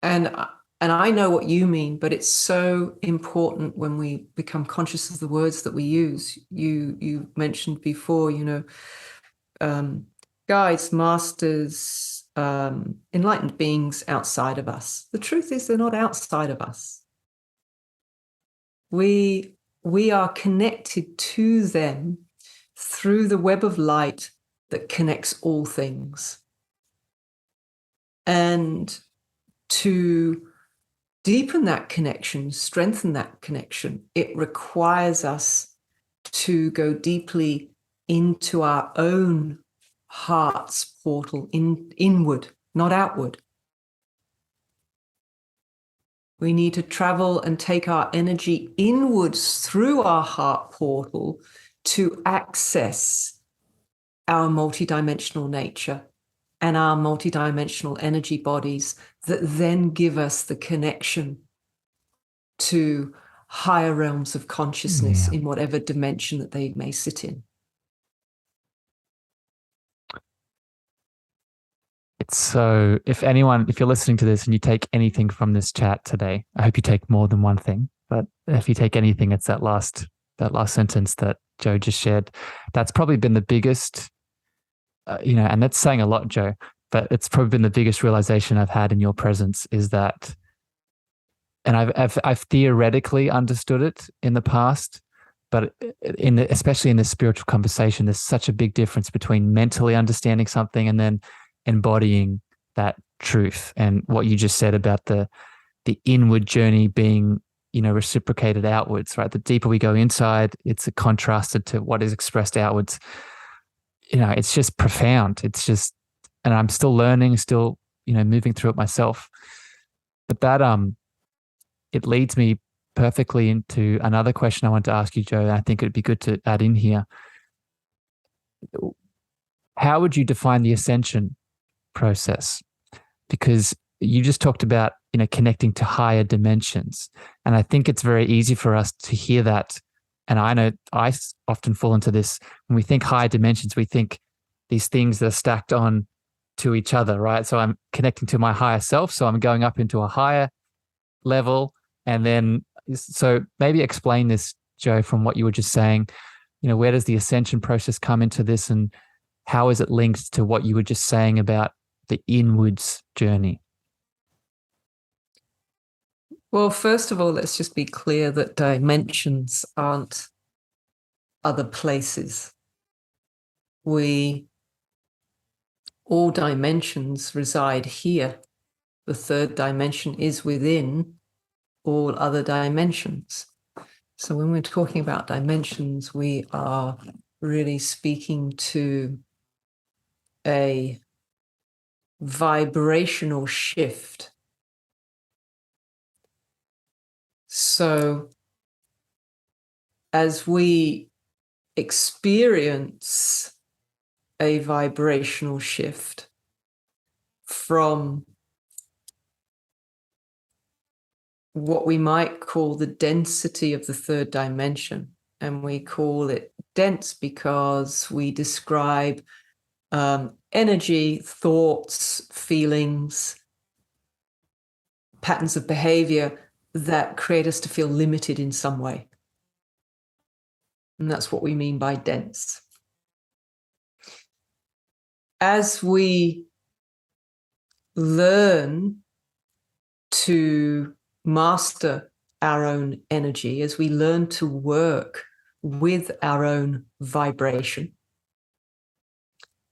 and I know what you mean, but it's so important when we become conscious of the words that we use. You mentioned before, guides, masters, enlightened beings outside of us. The truth is, they're not outside of us. We are connected to them through the web of light that connects all things. And to deepen that connection, strengthen that connection, it requires us to go deeply into our own heart's portal, inward, not outward. We need to travel and take our energy inwards through our heart portal to access our multidimensional nature and our multidimensional energy bodies that then give us the connection to higher realms of consciousness in whatever dimension that they may sit in. So if you're listening to this and you take anything from this chat today, I hope you take more than one thing, but if you take anything, it's that last sentence that Joe just shared. That's probably been the biggest, and that's saying a lot, Joe, but it's probably been the biggest realization I've had in your presence is that, and I've theoretically understood it in the past, but especially in this spiritual conversation, there's such a big difference between mentally understanding something and then embodying that truth. And what you just said about the inward journey being, reciprocated outwards, right? The deeper we go inside, it's contrasted to what is expressed outwards. it's just profound. It's just, and I'm still learning, still, moving through it myself. But that, it leads me perfectly into another question I want to ask you, Joe. I think it'd be good to add in here. How would you define the ascension process? Because you just talked about, connecting to higher dimensions. And I think it's very easy for us to hear that. And I know I often fall into this. When we think higher dimensions, we think these things that are stacked on to each other, right? So I'm connecting to my higher self. So I'm going up into a higher level. And then, so maybe explain this, Joe, from what you were just saying. Where does the ascension process come into this, and how is it linked to what you were just saying about the inwards journey? Well, first of all, let's just be clear that dimensions aren't other places. All dimensions reside here. The third dimension is within all other dimensions. So when we're talking about dimensions, we are really speaking to a vibrational shift. So as we experience a vibrational shift from what we might call the density of the third dimension, and we call it dense because we describe energy, thoughts, feelings, patterns of behavior that create us to feel limited in some way. And that's what we mean by dense. As we learn to master our own energy, as we learn to work with our own vibration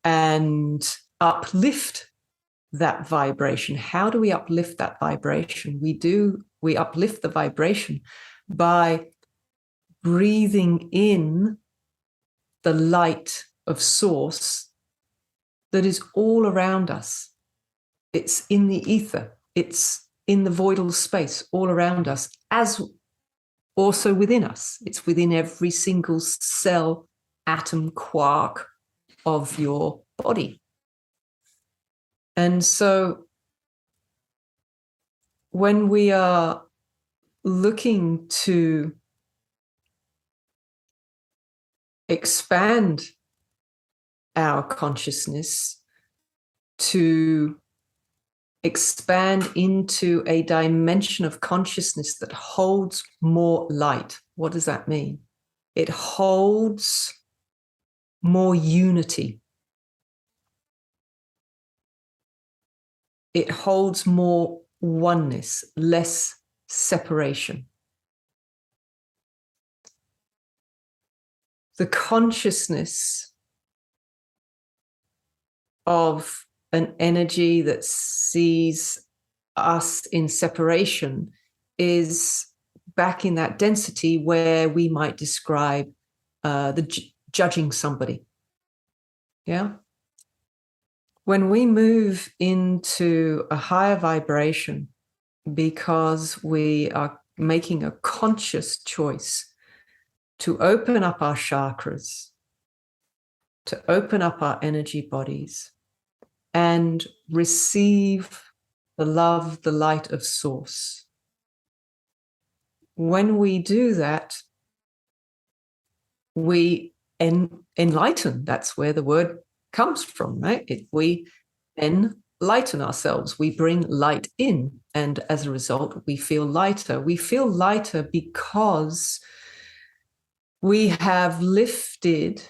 and uplift that vibration. How do we uplift that vibration? We uplift the vibration by breathing in the light of source that is all around us. It's in the ether. It's in the voidal space all around us, as also within us. It's within every single cell, atom, quark of your body. And so when we are looking to expand our consciousness, to expand into a dimension of consciousness that holds more light. What does that mean? It holds more unity. It holds more oneness, less separation. The consciousness of an energy that sees us in separation is back in that density where we might describe judging somebody. Yeah. When we move into a higher vibration because we are making a conscious choice to open up our chakras, to open up our energy bodies, and receive the love, the light of source. When we do that, we enlighten. That's where the word comes from, right? We enlighten ourselves. We bring light in, and as a result, we feel lighter. We feel lighter because we have lifted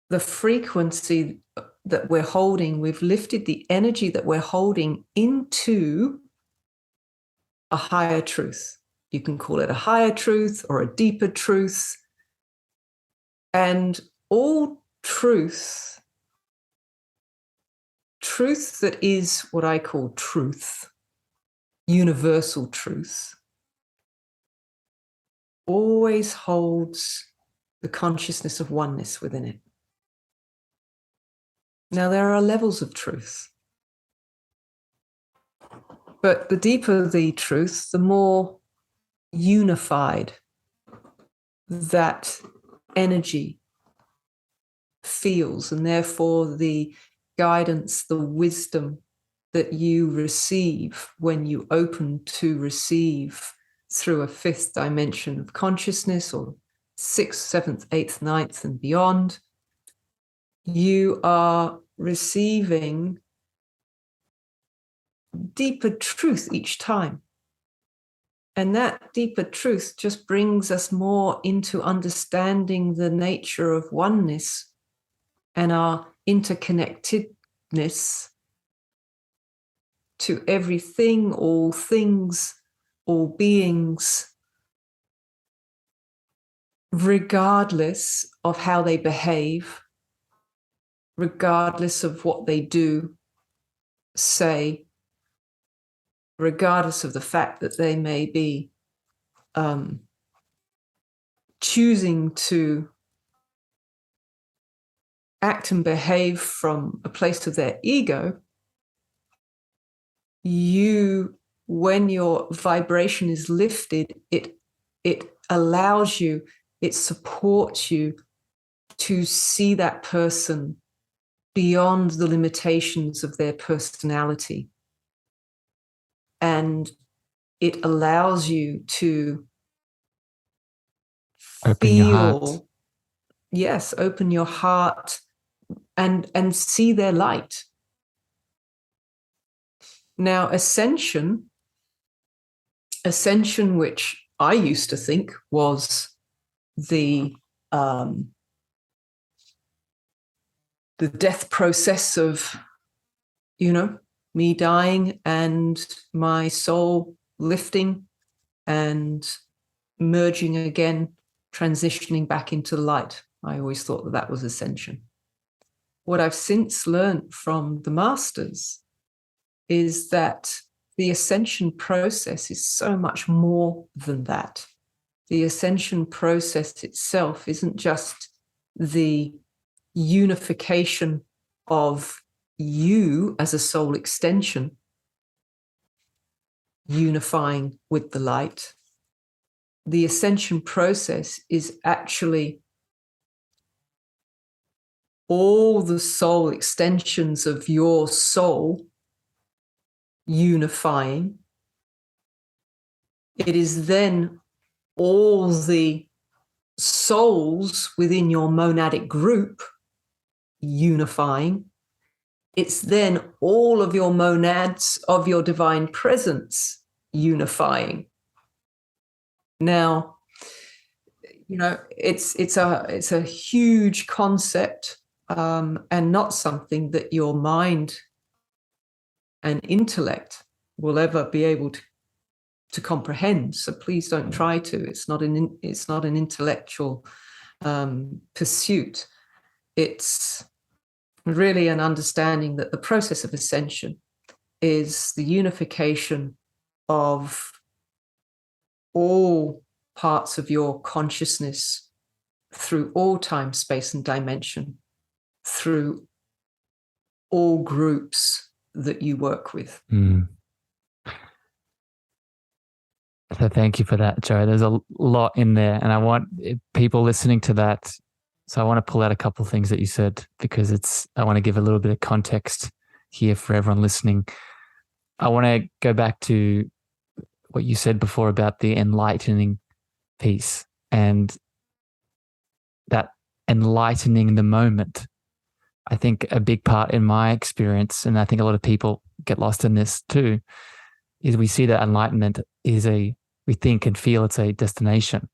the frequency that we're holding. We've lifted the energy that we're holding into a higher truth. You can call it a higher truth or a deeper truth. And all truth that is what I call truth, universal truth, always holds the consciousness of oneness within it. Now, there are levels of truth, but the deeper the truth, the more unified that energy feels, and therefore the guidance, the wisdom that you receive when you open to receive through a fifth dimension of consciousness, or sixth, seventh, eighth, ninth, and beyond, you are receiving deeper truth each time. And that deeper truth just brings us more into understanding the nature of oneness and our interconnectedness to everything, all things, all beings, regardless of how they behave, regardless of what they do, say, regardless of the fact that they may be choosing to act and behave from a place of their ego. When your vibration is lifted, it allows you, it supports you to see that person beyond the limitations of their personality. And it allows you to Open your heart. Yes, open your heart and see their light. Now, ascension, which I used to think was the death process of, me dying and my soul lifting and merging again, transitioning back into light. I always thought that was ascension. What I've since learned from the masters is that the ascension process is so much more than that. The ascension process itself isn't just the unification of you as a soul extension, unifying with the light. The ascension process is actually all the soul extensions of your soul unifying. It is then all the souls within your monadic group unifying. It's then all of your monads of your divine presence unifying. Now, it's a huge concept, and not something that your mind and intellect will ever be able to comprehend. So please don't try to. It's not an intellectual pursuit. It's really an understanding that the process of ascension is the unification of all parts of your consciousness through all time, space, and dimension, through all groups that you work with. So thank you for that, Jo. There's a lot in there, and I want people listening to that. So I want to pull out a couple of things that you said, because I want to give a little bit of context here for everyone listening. I want to go back to what you said before about the enlightening piece, and that enlightening the moment. I think a big part in my experience, and I think a lot of people get lost in this too, is we see that enlightenment is we think and feel it's a destination.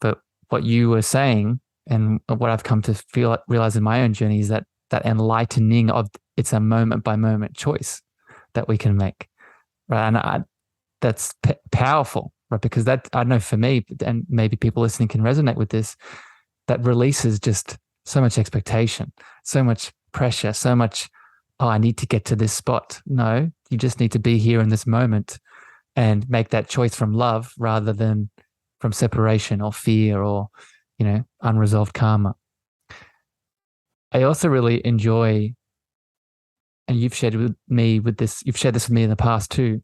But what you were saying, and what I've come to realize in my own journey, is that enlightening of it's a moment by moment choice that we can make, right? And that's powerful, right? Because that, I know for me, and maybe people listening can resonate with this, that releases just so much expectation, so much pressure, so much, I need to get to this spot. No, you just need to be here in this moment and make that choice from love rather than from separation or fear or, unresolved karma. I also really enjoy and you've shared with me with this, you've shared this with me in the past too,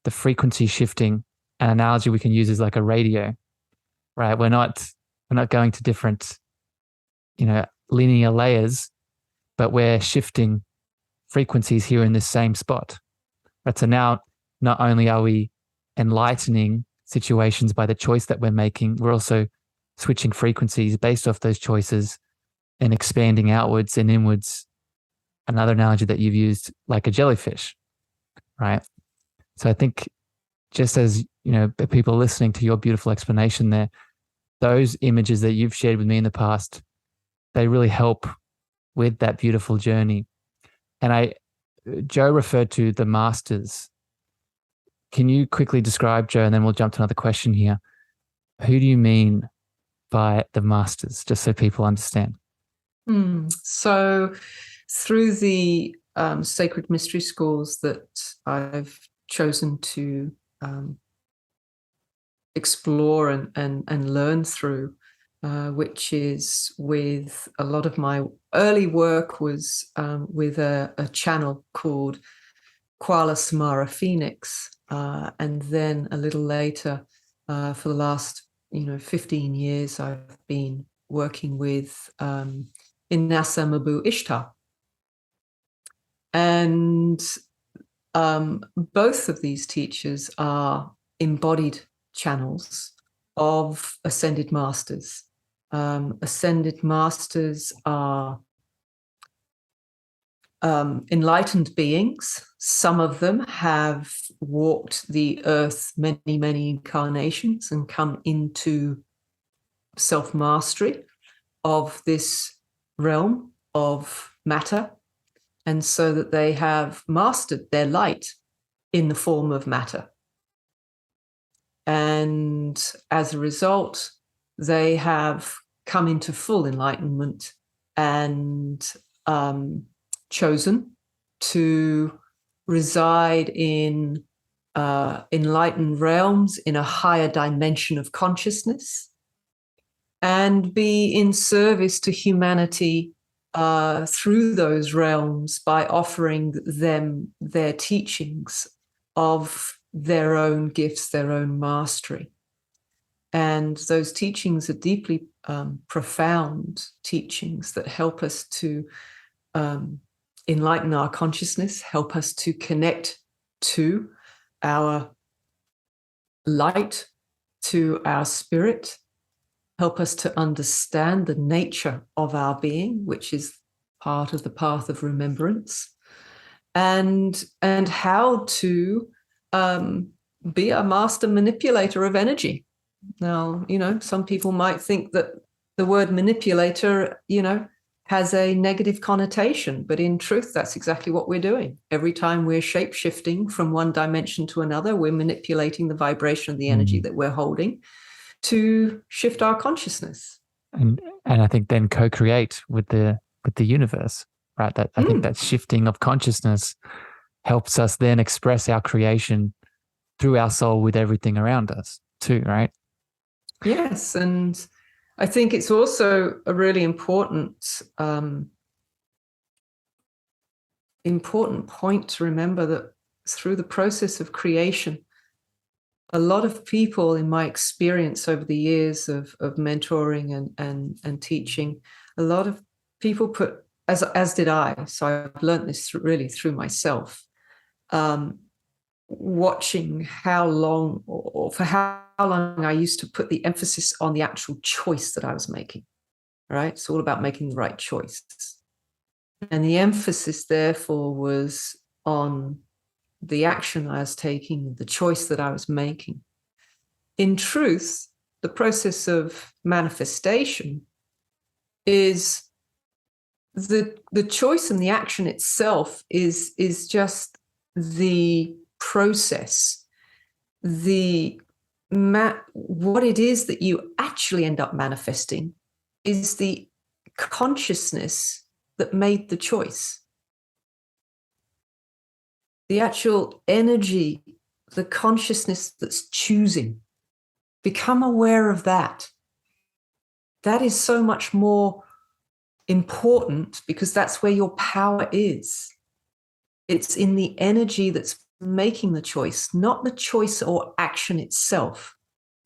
the frequency shifting. An analogy we can use is like a radio, right? We're not going to different, linear layers, but we're shifting frequencies here in this same spot. Right. So now not only are we enlightening situations by the choice that we're making, we're also switching frequencies based off those choices and expanding outwards and inwards. Another analogy that you've used, like a jellyfish, right? So I think just as, people listening to your beautiful explanation there, those images that you've shared with me in the past, they really help with that beautiful journey. And Joe referred to the masters. Can you quickly describe, Joe, and then we'll jump to another question here. Who do you mean by the masters, just so people understand? So through the sacred mystery schools that I've chosen to explore and learn through, which is with a lot of my early work was with a channel called Kuala Samara Phoenix. And then a little later, for the last 15 years, I've been working with Inasa Mabu Ishtar. And both of these teachers are embodied channels of ascended masters. Ascended masters are enlightened beings. Some of them have walked the earth many, many incarnations and come into self-mastery of this realm of matter. And so that they have mastered their light in the form of matter. And as a result, they have come into full enlightenment and chosen to reside in enlightened realms in a higher dimension of consciousness and be in service to humanity through those realms by offering them their teachings of their own gifts, their own mastery. And those teachings are deeply profound teachings that help us to enlighten our consciousness, help us to connect to our light, to our spirit, help us to understand the nature of our being, which is part of the path of remembrance, and how to be a master manipulator of energy. Now, some people might think that the word manipulator, has a negative connotation, but in truth, that's exactly what we're doing. Every time we're shape-shifting from one dimension to another, we're manipulating the vibration of the energy that we're holding to shift our consciousness. And I think then co-create with the universe, right? That I think that shifting of consciousness helps us then express our creation through our soul with everything around us too, right? Yes, and I think it's also a really important point to remember that through the process of creation, a lot of people, in my experience over the years of mentoring and teaching, a lot of people put, as did I, so I've learned this really through myself, watching how long or for how long I used to put the emphasis on the actual choice that I was making, right? It's all about making the right choice. And the emphasis, therefore, was on the action I was taking, the choice that I was making. In truth, the process of manifestation is the choice, and the action itself is just the process. What it is that you actually end up manifesting is the consciousness that made the choice. The actual energy, the consciousness that's choosing. Become aware of that. That is so much more important because that's where your power is. It's in the energy that's making the choice, not the choice or action itself.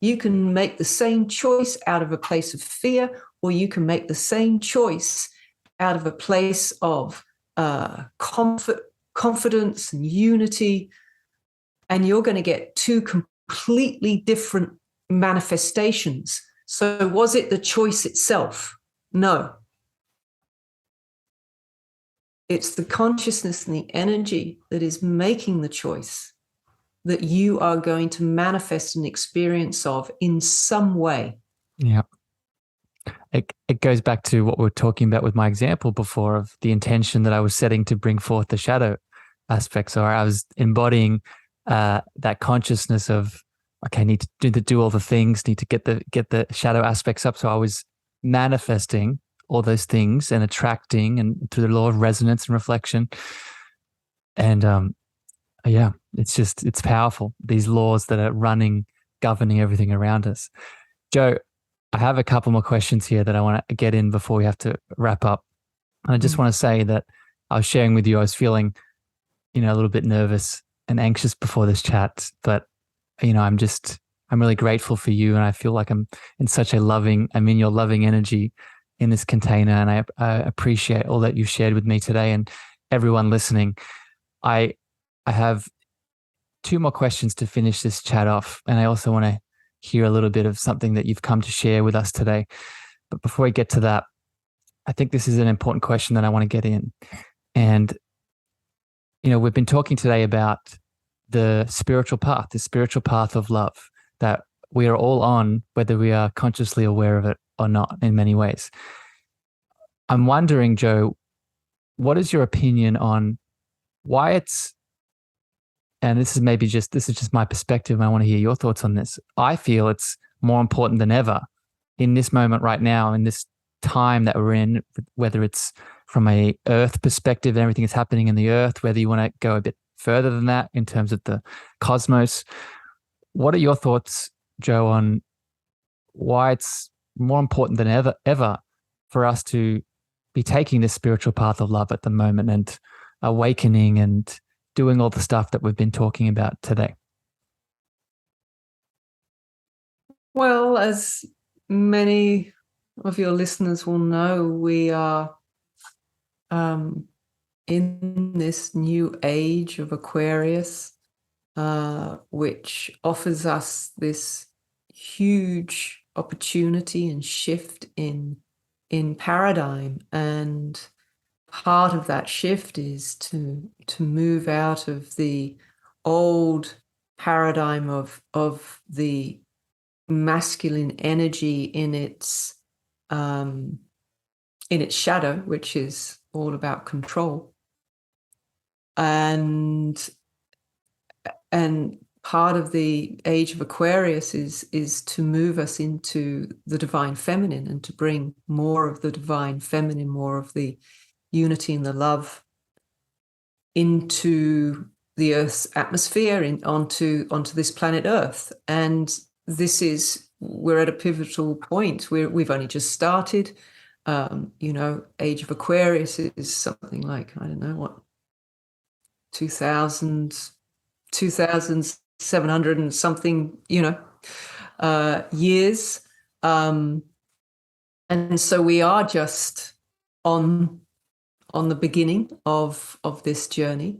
You can make the same choice out of a place of fear, or you can make the same choice out of a place of confidence and unity. And you're going to get two completely different manifestations. So was it the choice itself? No. It's the consciousness and the energy that is making the choice that you are going to manifest an experience of in some way. Yeah. It goes back to what we were talking about with my example before of the intention that I was setting to bring forth the shadow aspect. So I was embodying that consciousness of, okay, I need to do all the things, need to get the shadow aspects up. So I was manifesting all those things and attracting, and through the law of resonance and reflection. And yeah, it's powerful. These laws that are governing everything around us. Joe, I have a couple more questions here that I want to get in before we have to wrap up. And I just want to say that I was sharing with you, I was feeling, a little bit nervous and anxious before this chat, but, I'm really grateful for you. And I feel like I'm in your loving energy in this container. And I appreciate all that you've shared with me today, and everyone listening. I have two more questions to finish this chat off. And I also want to hear a little bit of something that you've come to share with us today. But before we get to that, I think this is an important question that I want to get in. And, we've been talking today about the spiritual path of love that we are all on, whether we are consciously aware of it or not, in many ways. I'm wondering, Joe, what is your opinion on why and this is just my perspective, and I want to hear your thoughts on this. I feel it's more important than ever in this moment right now, in this time that we're in, whether it's from a earth perspective and everything that's happening in the earth, whether you want to go a bit further than that in terms of the cosmos. What are your thoughts, Joe, on why it's more important than ever for us to be taking this spiritual path of love at the moment and awakening and doing all the stuff that we've been talking about today? Well, as many of your listeners will know, we are in this new age of Aquarius, which offers us this huge opportunity and shift in paradigm. And part of that shift is to move out of the old paradigm of the masculine energy in its shadow, which is all about control, and part of the age of Aquarius is to move us into the divine feminine and to bring more of the divine feminine, more of the unity and the love into the Earth's atmosphere, onto this planet Earth. And we're at a pivotal point. We've only just started. Age of Aquarius is something like, I don't know what, 2,700 and something, years. And so we are just on the beginning of this journey.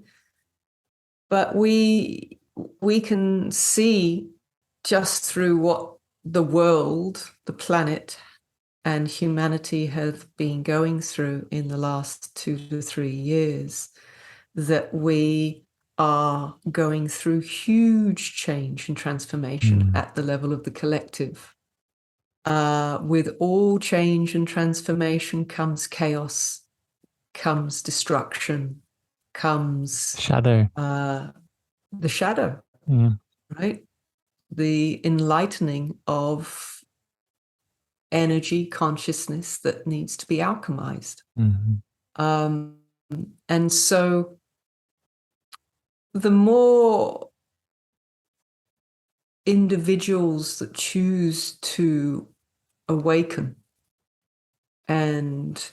But we can see just through what the world, the planet, and humanity have been going through in the last 2 to 3 years, that we are going through huge change and transformation at the level of the collective. With all change and transformation comes chaos, comes destruction, comes shadow. The shadow, right? The enlightening of energy, consciousness that needs to be alchemized. And so the more individuals that choose to awaken and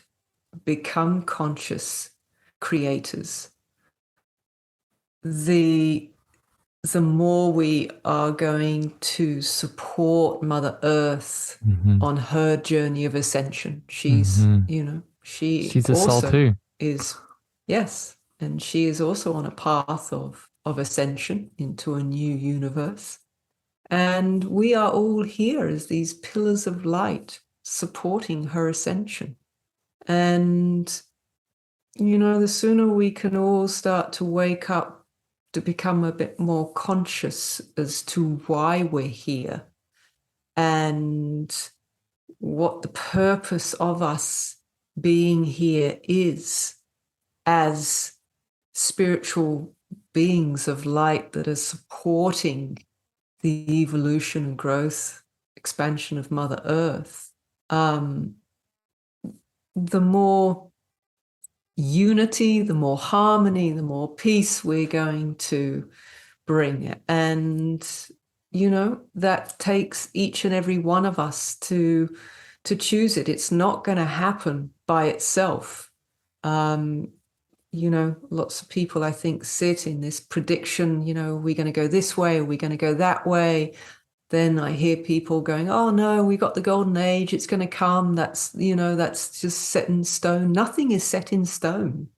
become conscious creators, the more we are going to support Mother Earth on her journey of ascension. She's, she She's a soul also too. is, yes, and she is also on a path of ascension into a new universe. And we are all here as these pillars of light supporting her ascension. And, the sooner we can all start to wake up to become a bit more conscious as to why we're here and what the purpose of us being here is as spiritual beings of light that are supporting the evolution and growth, expansion of Mother Earth, the more unity, the more harmony, the more peace we're going to bring. And, that takes each and every one of us to choose it. It's not going to happen by itself. Lots of people, I think, sit in this prediction, we're going to go this way, are we going to go that way? Then I hear people going, oh no, we got the golden age, it's going to come. That's just set in stone. Nothing is set in stone.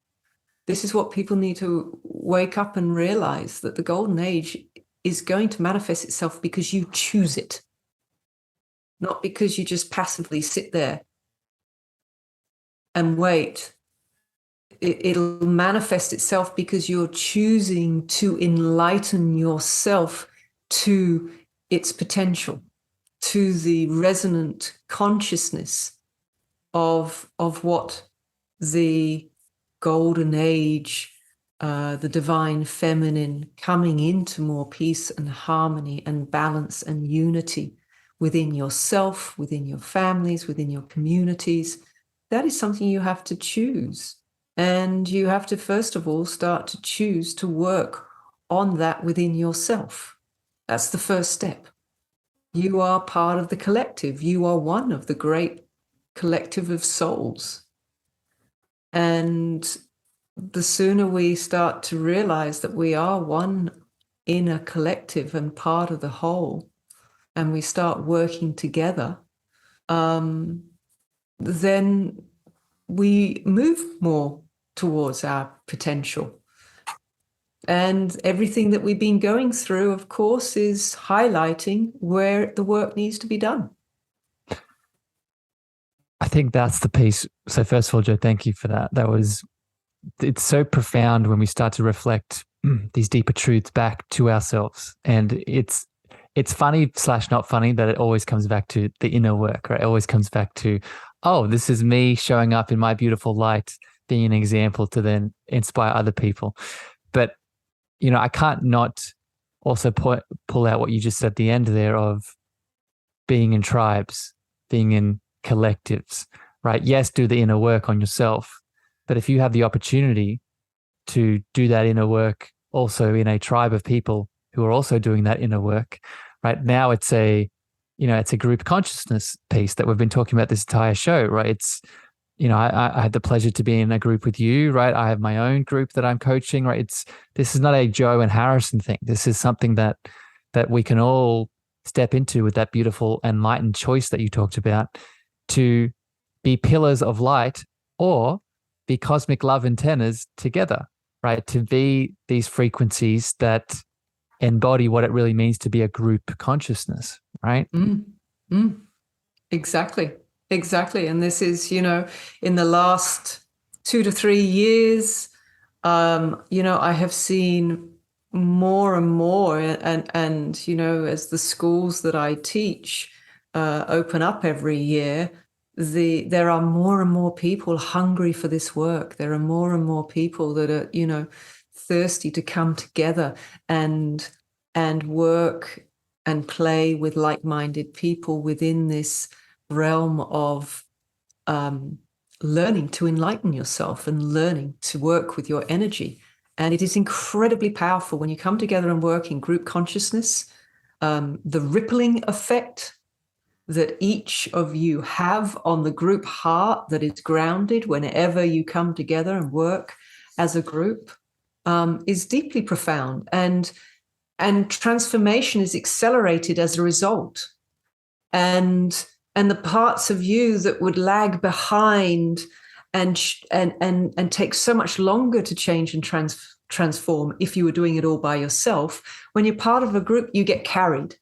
This is what people need to wake up and realize, that the golden age is going to manifest itself because you choose it, not because you just passively sit there and wait. It'll manifest itself because you're choosing to enlighten yourself to its potential, to the resonant consciousness of what the golden age, the divine feminine, coming into more peace and harmony and balance and unity within yourself, within your families, within your communities. That is something you have to choose. And you have to, first of all, start to choose to work on that within yourself. That's the first step. You are part of the collective. You are one of the great collective of souls. And the sooner we start to realize that we are one in a collective and part of the whole, and we start working together, then we move more towards our potential. And everything that we've been going through, of course, is highlighting where the work needs to be done. I think that's the piece. So first of all, Joe, thank you for that. It's so profound when we start to reflect these deeper truths back to ourselves. And it's funny / not funny that it always comes back to the inner work, right? It always comes back to, oh, this is me showing up in my beautiful light, being an example to then inspire other people. But, I can't not also pull out what you just said at the end there of being in tribes, being in collectives, right? Yes, do the inner work on yourself. But if you have the opportunity to do that inner work also in a tribe of people who are also doing that inner work, right? Now it's a group consciousness piece that we've been talking about this entire show, right? It's, I had the pleasure to be in a group with you, right? I have my own group that I'm coaching, right? This is not a Joe and Harrison thing. This is something that we can all step into with that beautiful enlightened choice that you talked about, to be pillars of light or be cosmic love antennas together, right? To be these frequencies that embody what it really means to be a group consciousness, right? Exactly. And this is, in the last 2 to 3 years, I have seen more and more, and as the schools that I teach open up every year, there are more and more people hungry for this work. There are more and more people that are, thirsty to come together and work and play with like-minded people within this realm of learning to enlighten yourself and learning to work with your energy. And it is incredibly powerful when you come together and work in group consciousness. The rippling effect that each of you have on the group heart that is grounded whenever you come together and work as a group, is deeply profound, and transformation is accelerated as a result. And the parts of you that would lag behind and take so much longer to change and transform if you were doing it all by yourself, when you're part of a group, you get carried.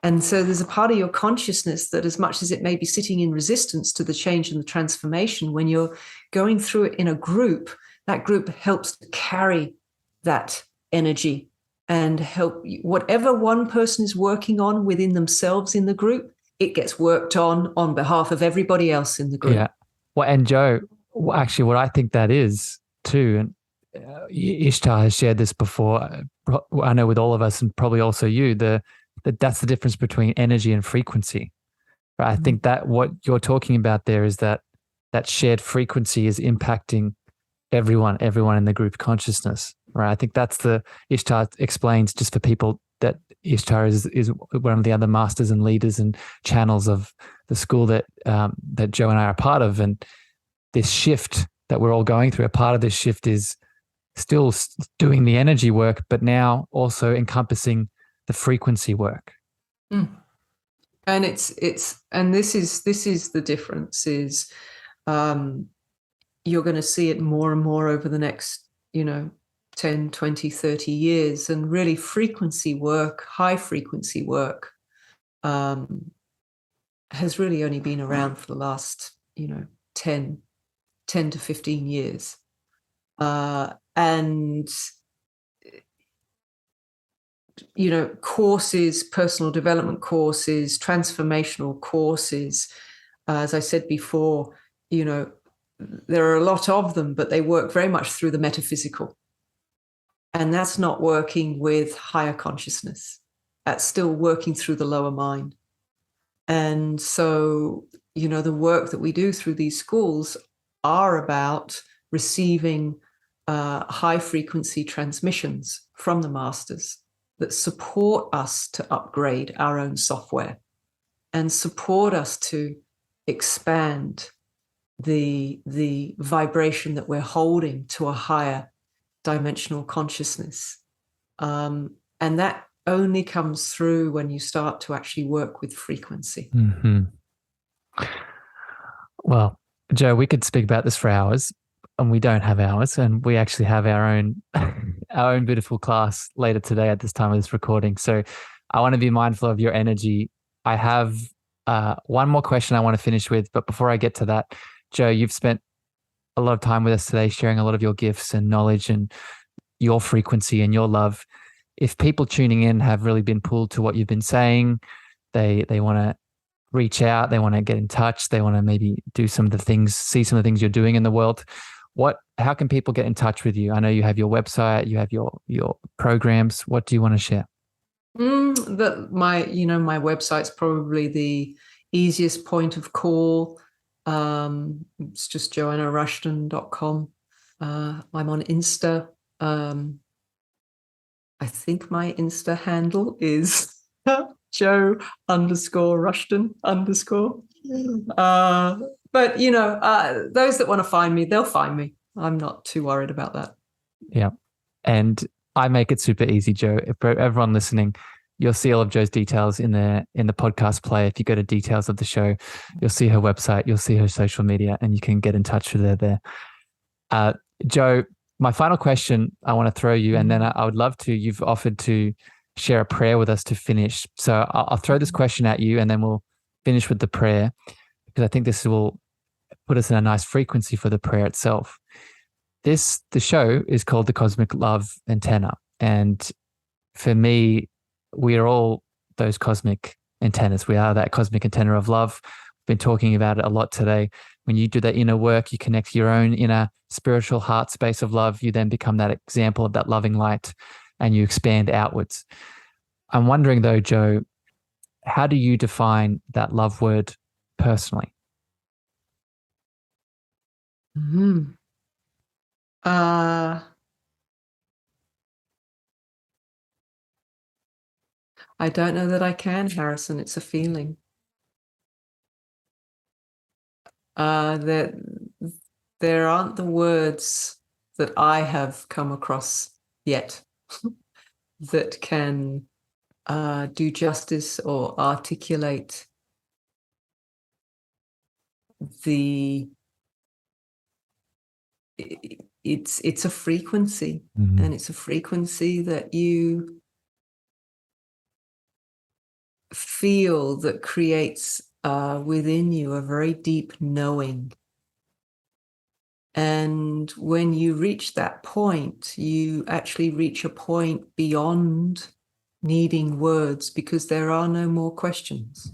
And so there's a part of your consciousness that, as much as it may be sitting in resistance to the change and the transformation, when you're going through it in a group, that group helps to carry that energy and help whatever one person is working on within themselves in the group, it gets worked on behalf of everybody else in the group. Yeah. Well, and Joe, actually, what I think that is too, and Ishtar has shared this before, I know with all of us, and probably also you, that's the difference between energy and frequency. Right? I think that what you're talking about there is that shared frequency is impacting everyone in the group consciousness, right? I think that's the Ishtar explains, just for people, that Ishtar is one of the other masters and leaders and channels of the school that Joe and I are part of. And this shift that we're all going through, a part of this shift is still doing the energy work, but now also encompassing the frequency work. And this is the difference, is you're going to see it more and more over the next 10, 20, 30 years. And really, frequency work, high frequency work, has really only been around for the last 10 to 15 years. And courses, personal development courses, transformational courses, as I said before, there are a lot of them, but they work very much through the metaphysical. And that's not working with higher consciousness. That's still working through the lower mind. And so, the work that we do through these schools are about receiving high frequency transmissions from the masters that support us to upgrade our own software and support us to expand the vibration that we're holding to a higher dimensional consciousness. And that only comes through when you start to actually work with frequency. Mm-hmm. Well, Joe, we could speak about this for hours, and we don't have hours, and we actually have our own beautiful class later today at this time of this recording. So I want to be mindful of your energy. I have one more question I want to finish with, but before I get to that, Joe, you've spent a lot of time with us today, sharing a lot of your gifts and knowledge and your frequency and your love. If people tuning in have really been pulled to what you've been saying, they want to reach out, they want to get in touch, they want to maybe do some of the things, see some of the things you're doing in the world, how can people get in touch with you? I know you have your website, you have your programs. What do you want to share? My website's probably the easiest point of call. It's just joannarushton.com. I'm on Insta. I think my Insta handle is Joe_Rushton_. But those that want to find me, they'll find me. I'm not too worried about that. Yeah. And I make it super easy, Joe. For everyone listening, you'll see all of Joe's details in the podcast player. If you go to details of the show, you'll see her website, you'll see her social media, and you can get in touch with her there. Joe, my final question I want to throw you, and then I would love to, you've offered to share a prayer with us to finish. So I'll throw this question at you, and then we'll finish with the prayer, because I think this will put us in a nice frequency for the prayer itself. The show is called the Cosmic Love Antenna. And for me, we are all those cosmic antennas. We are that cosmic antenna of love. We've been talking about it a lot today. When you do that inner work, you connect your own inner spiritual heart space of love. You then become that example of that loving light, and you expand outwards. I'm wondering though, Joe, how do you define that love word personally? I don't know that I can, Harrison. It's a feeling. That there aren't the words that I have come across yet that can do justice or articulate the it's a frequency, and it's a frequency that you feel that creates within you a very deep knowing. And when you reach that point, you actually reach a point beyond needing words, because there are no more questions.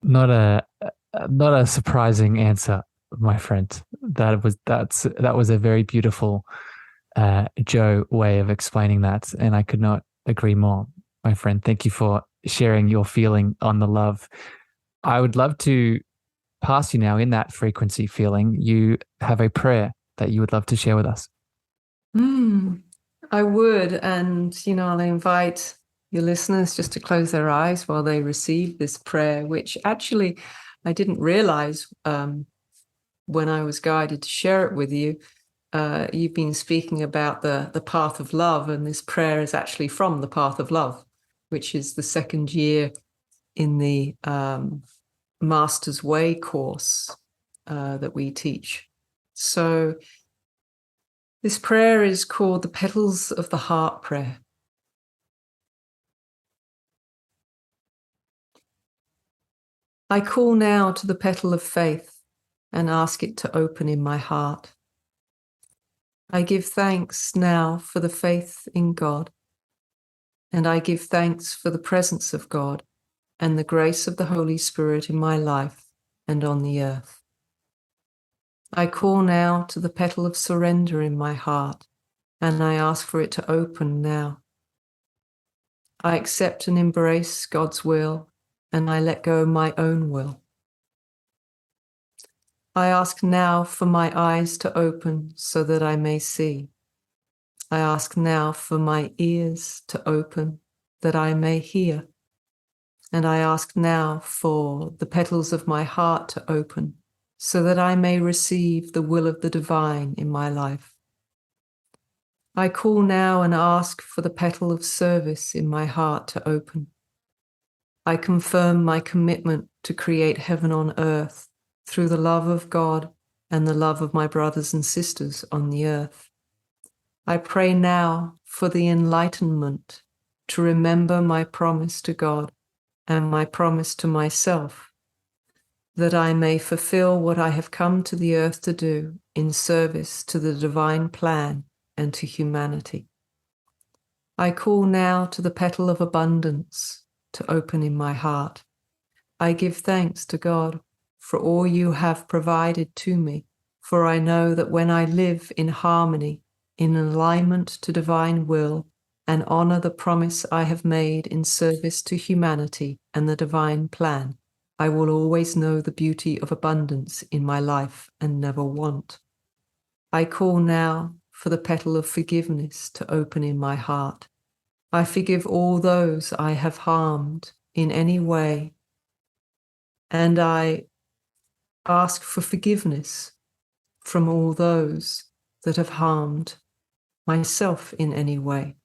Not a surprising answer, my friend. That was a very beautiful Joe way of explaining that, and I could not agree more, my friend. Thank you for sharing your feeling on the love. I would love to pass you now in that frequency feeling. You have a prayer that you would love to share with us. I would, and I'll invite your listeners just to close their eyes while they receive this prayer, which actually I didn't realize when I was guided to share it with you. You've been speaking about the path of love, and this prayer is actually from the path of love, which is the second year in the Master's Way course that we teach. So this prayer is called the Petals of the Heart Prayer. I call now to the petal of faith and ask it to open in my heart. I give thanks now for the faith in God, and I give thanks for the presence of God and the grace of the Holy Spirit in my life and on the earth. I call now to the petal of surrender in my heart, and I ask for it to open now. I accept and embrace God's will, and I let go of my own will. I ask now for my eyes to open so that I may see. I ask now for my ears to open that I may hear. And I ask now for the petals of my heart to open so that I may receive the will of the divine in my life. I call now and ask for the petal of service in my heart to open. I confirm my commitment to create heaven on earth through the love of God and the love of my brothers and sisters on the earth. I pray now for the enlightenment to remember my promise to God and my promise to myself, that I may fulfill what I have come to the earth to do in service to the divine plan and to humanity. I call now to the petal of abundance to open in my heart. I give thanks to God for all you have provided to me, for I know that when I live in harmony, in alignment to divine will, and honor the promise I have made in service to humanity and the divine plan, I will always know the beauty of abundance in my life and never want. I call now for the petal of forgiveness to open in my heart. I forgive all those I have harmed in any way, and I ask for forgiveness from all those that have harmed myself in any way.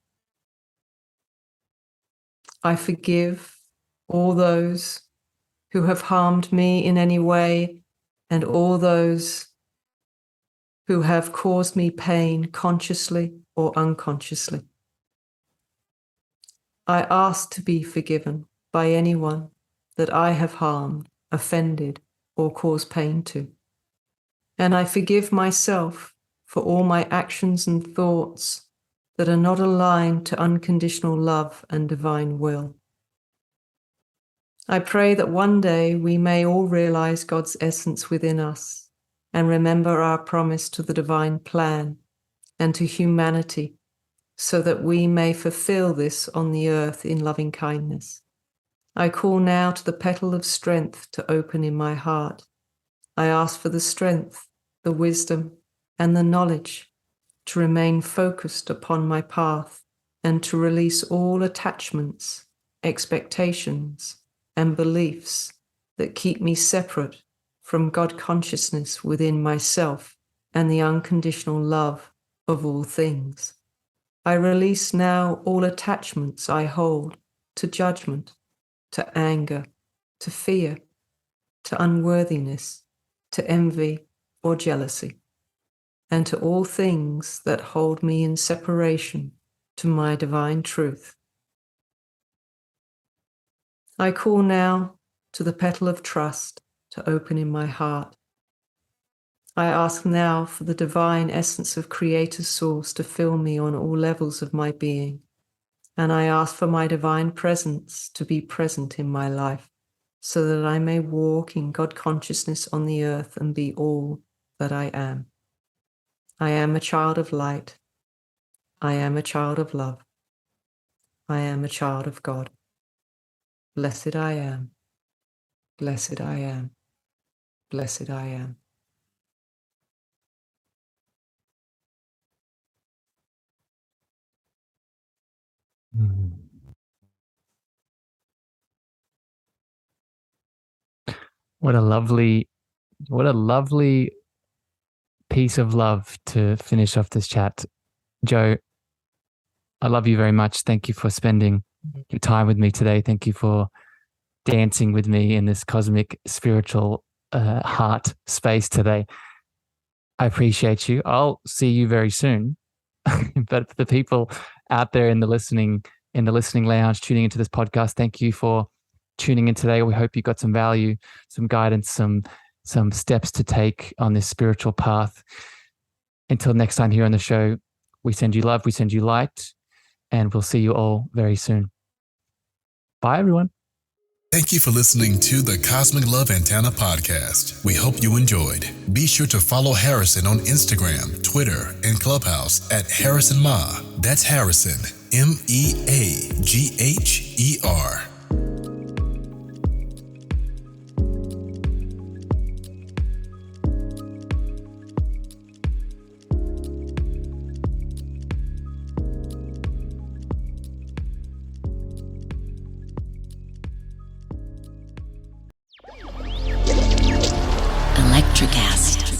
I forgive all those who have harmed me in any way, and all those who have caused me pain consciously or unconsciously. I ask to be forgiven by anyone that I have harmed, offended, or caused pain to. And I forgive myself for all my actions and thoughts that are not aligned to unconditional love and divine will. I pray that one day we may all realize God's essence within us and remember our promise to the divine plan and to humanity, so that we may fulfill this on the earth in loving kindness. I call now to the petal of strength to open in my heart. I ask for the strength, the wisdom, and the knowledge to remain focused upon my path and to release all attachments, expectations, and beliefs that keep me separate from God consciousness within myself and the unconditional love of all things. I release now all attachments I hold to judgment, to anger, to fear, to unworthiness, to envy or jealousy, and to all things that hold me in separation to my divine truth. I call now to the petal of trust to open in my heart. I ask now for the divine essence of Creator Source to fill me on all levels of my being, and I ask for my divine presence to be present in my life, so that I may walk in God consciousness on the earth and be all that I am. I am a child of light. I am a child of love. I am a child of God. Blessed I am. Blessed I am. Blessed I am. What a lovely piece of love to finish off this chat. Jo, I love you very much. Thank you for spending your time with me today. Thank you for dancing with me in this cosmic spiritual heart space today. I appreciate you. I'll see you very soon. But for the people out there in the listening lounge, tuning into this podcast, thank you for tuning in today. We hope you got some value, some guidance, some steps to take on this spiritual path. Until next time here on the show, we send you love, we send you light, and we'll see you all very soon. Bye, everyone. Thank you for listening to the Cosmic Love Antenna podcast. We hope you enjoyed. Be sure to follow Harrison on Instagram, Twitter, and Clubhouse at Harrison Ma. That's Harrison, MEAGHER. Electricast.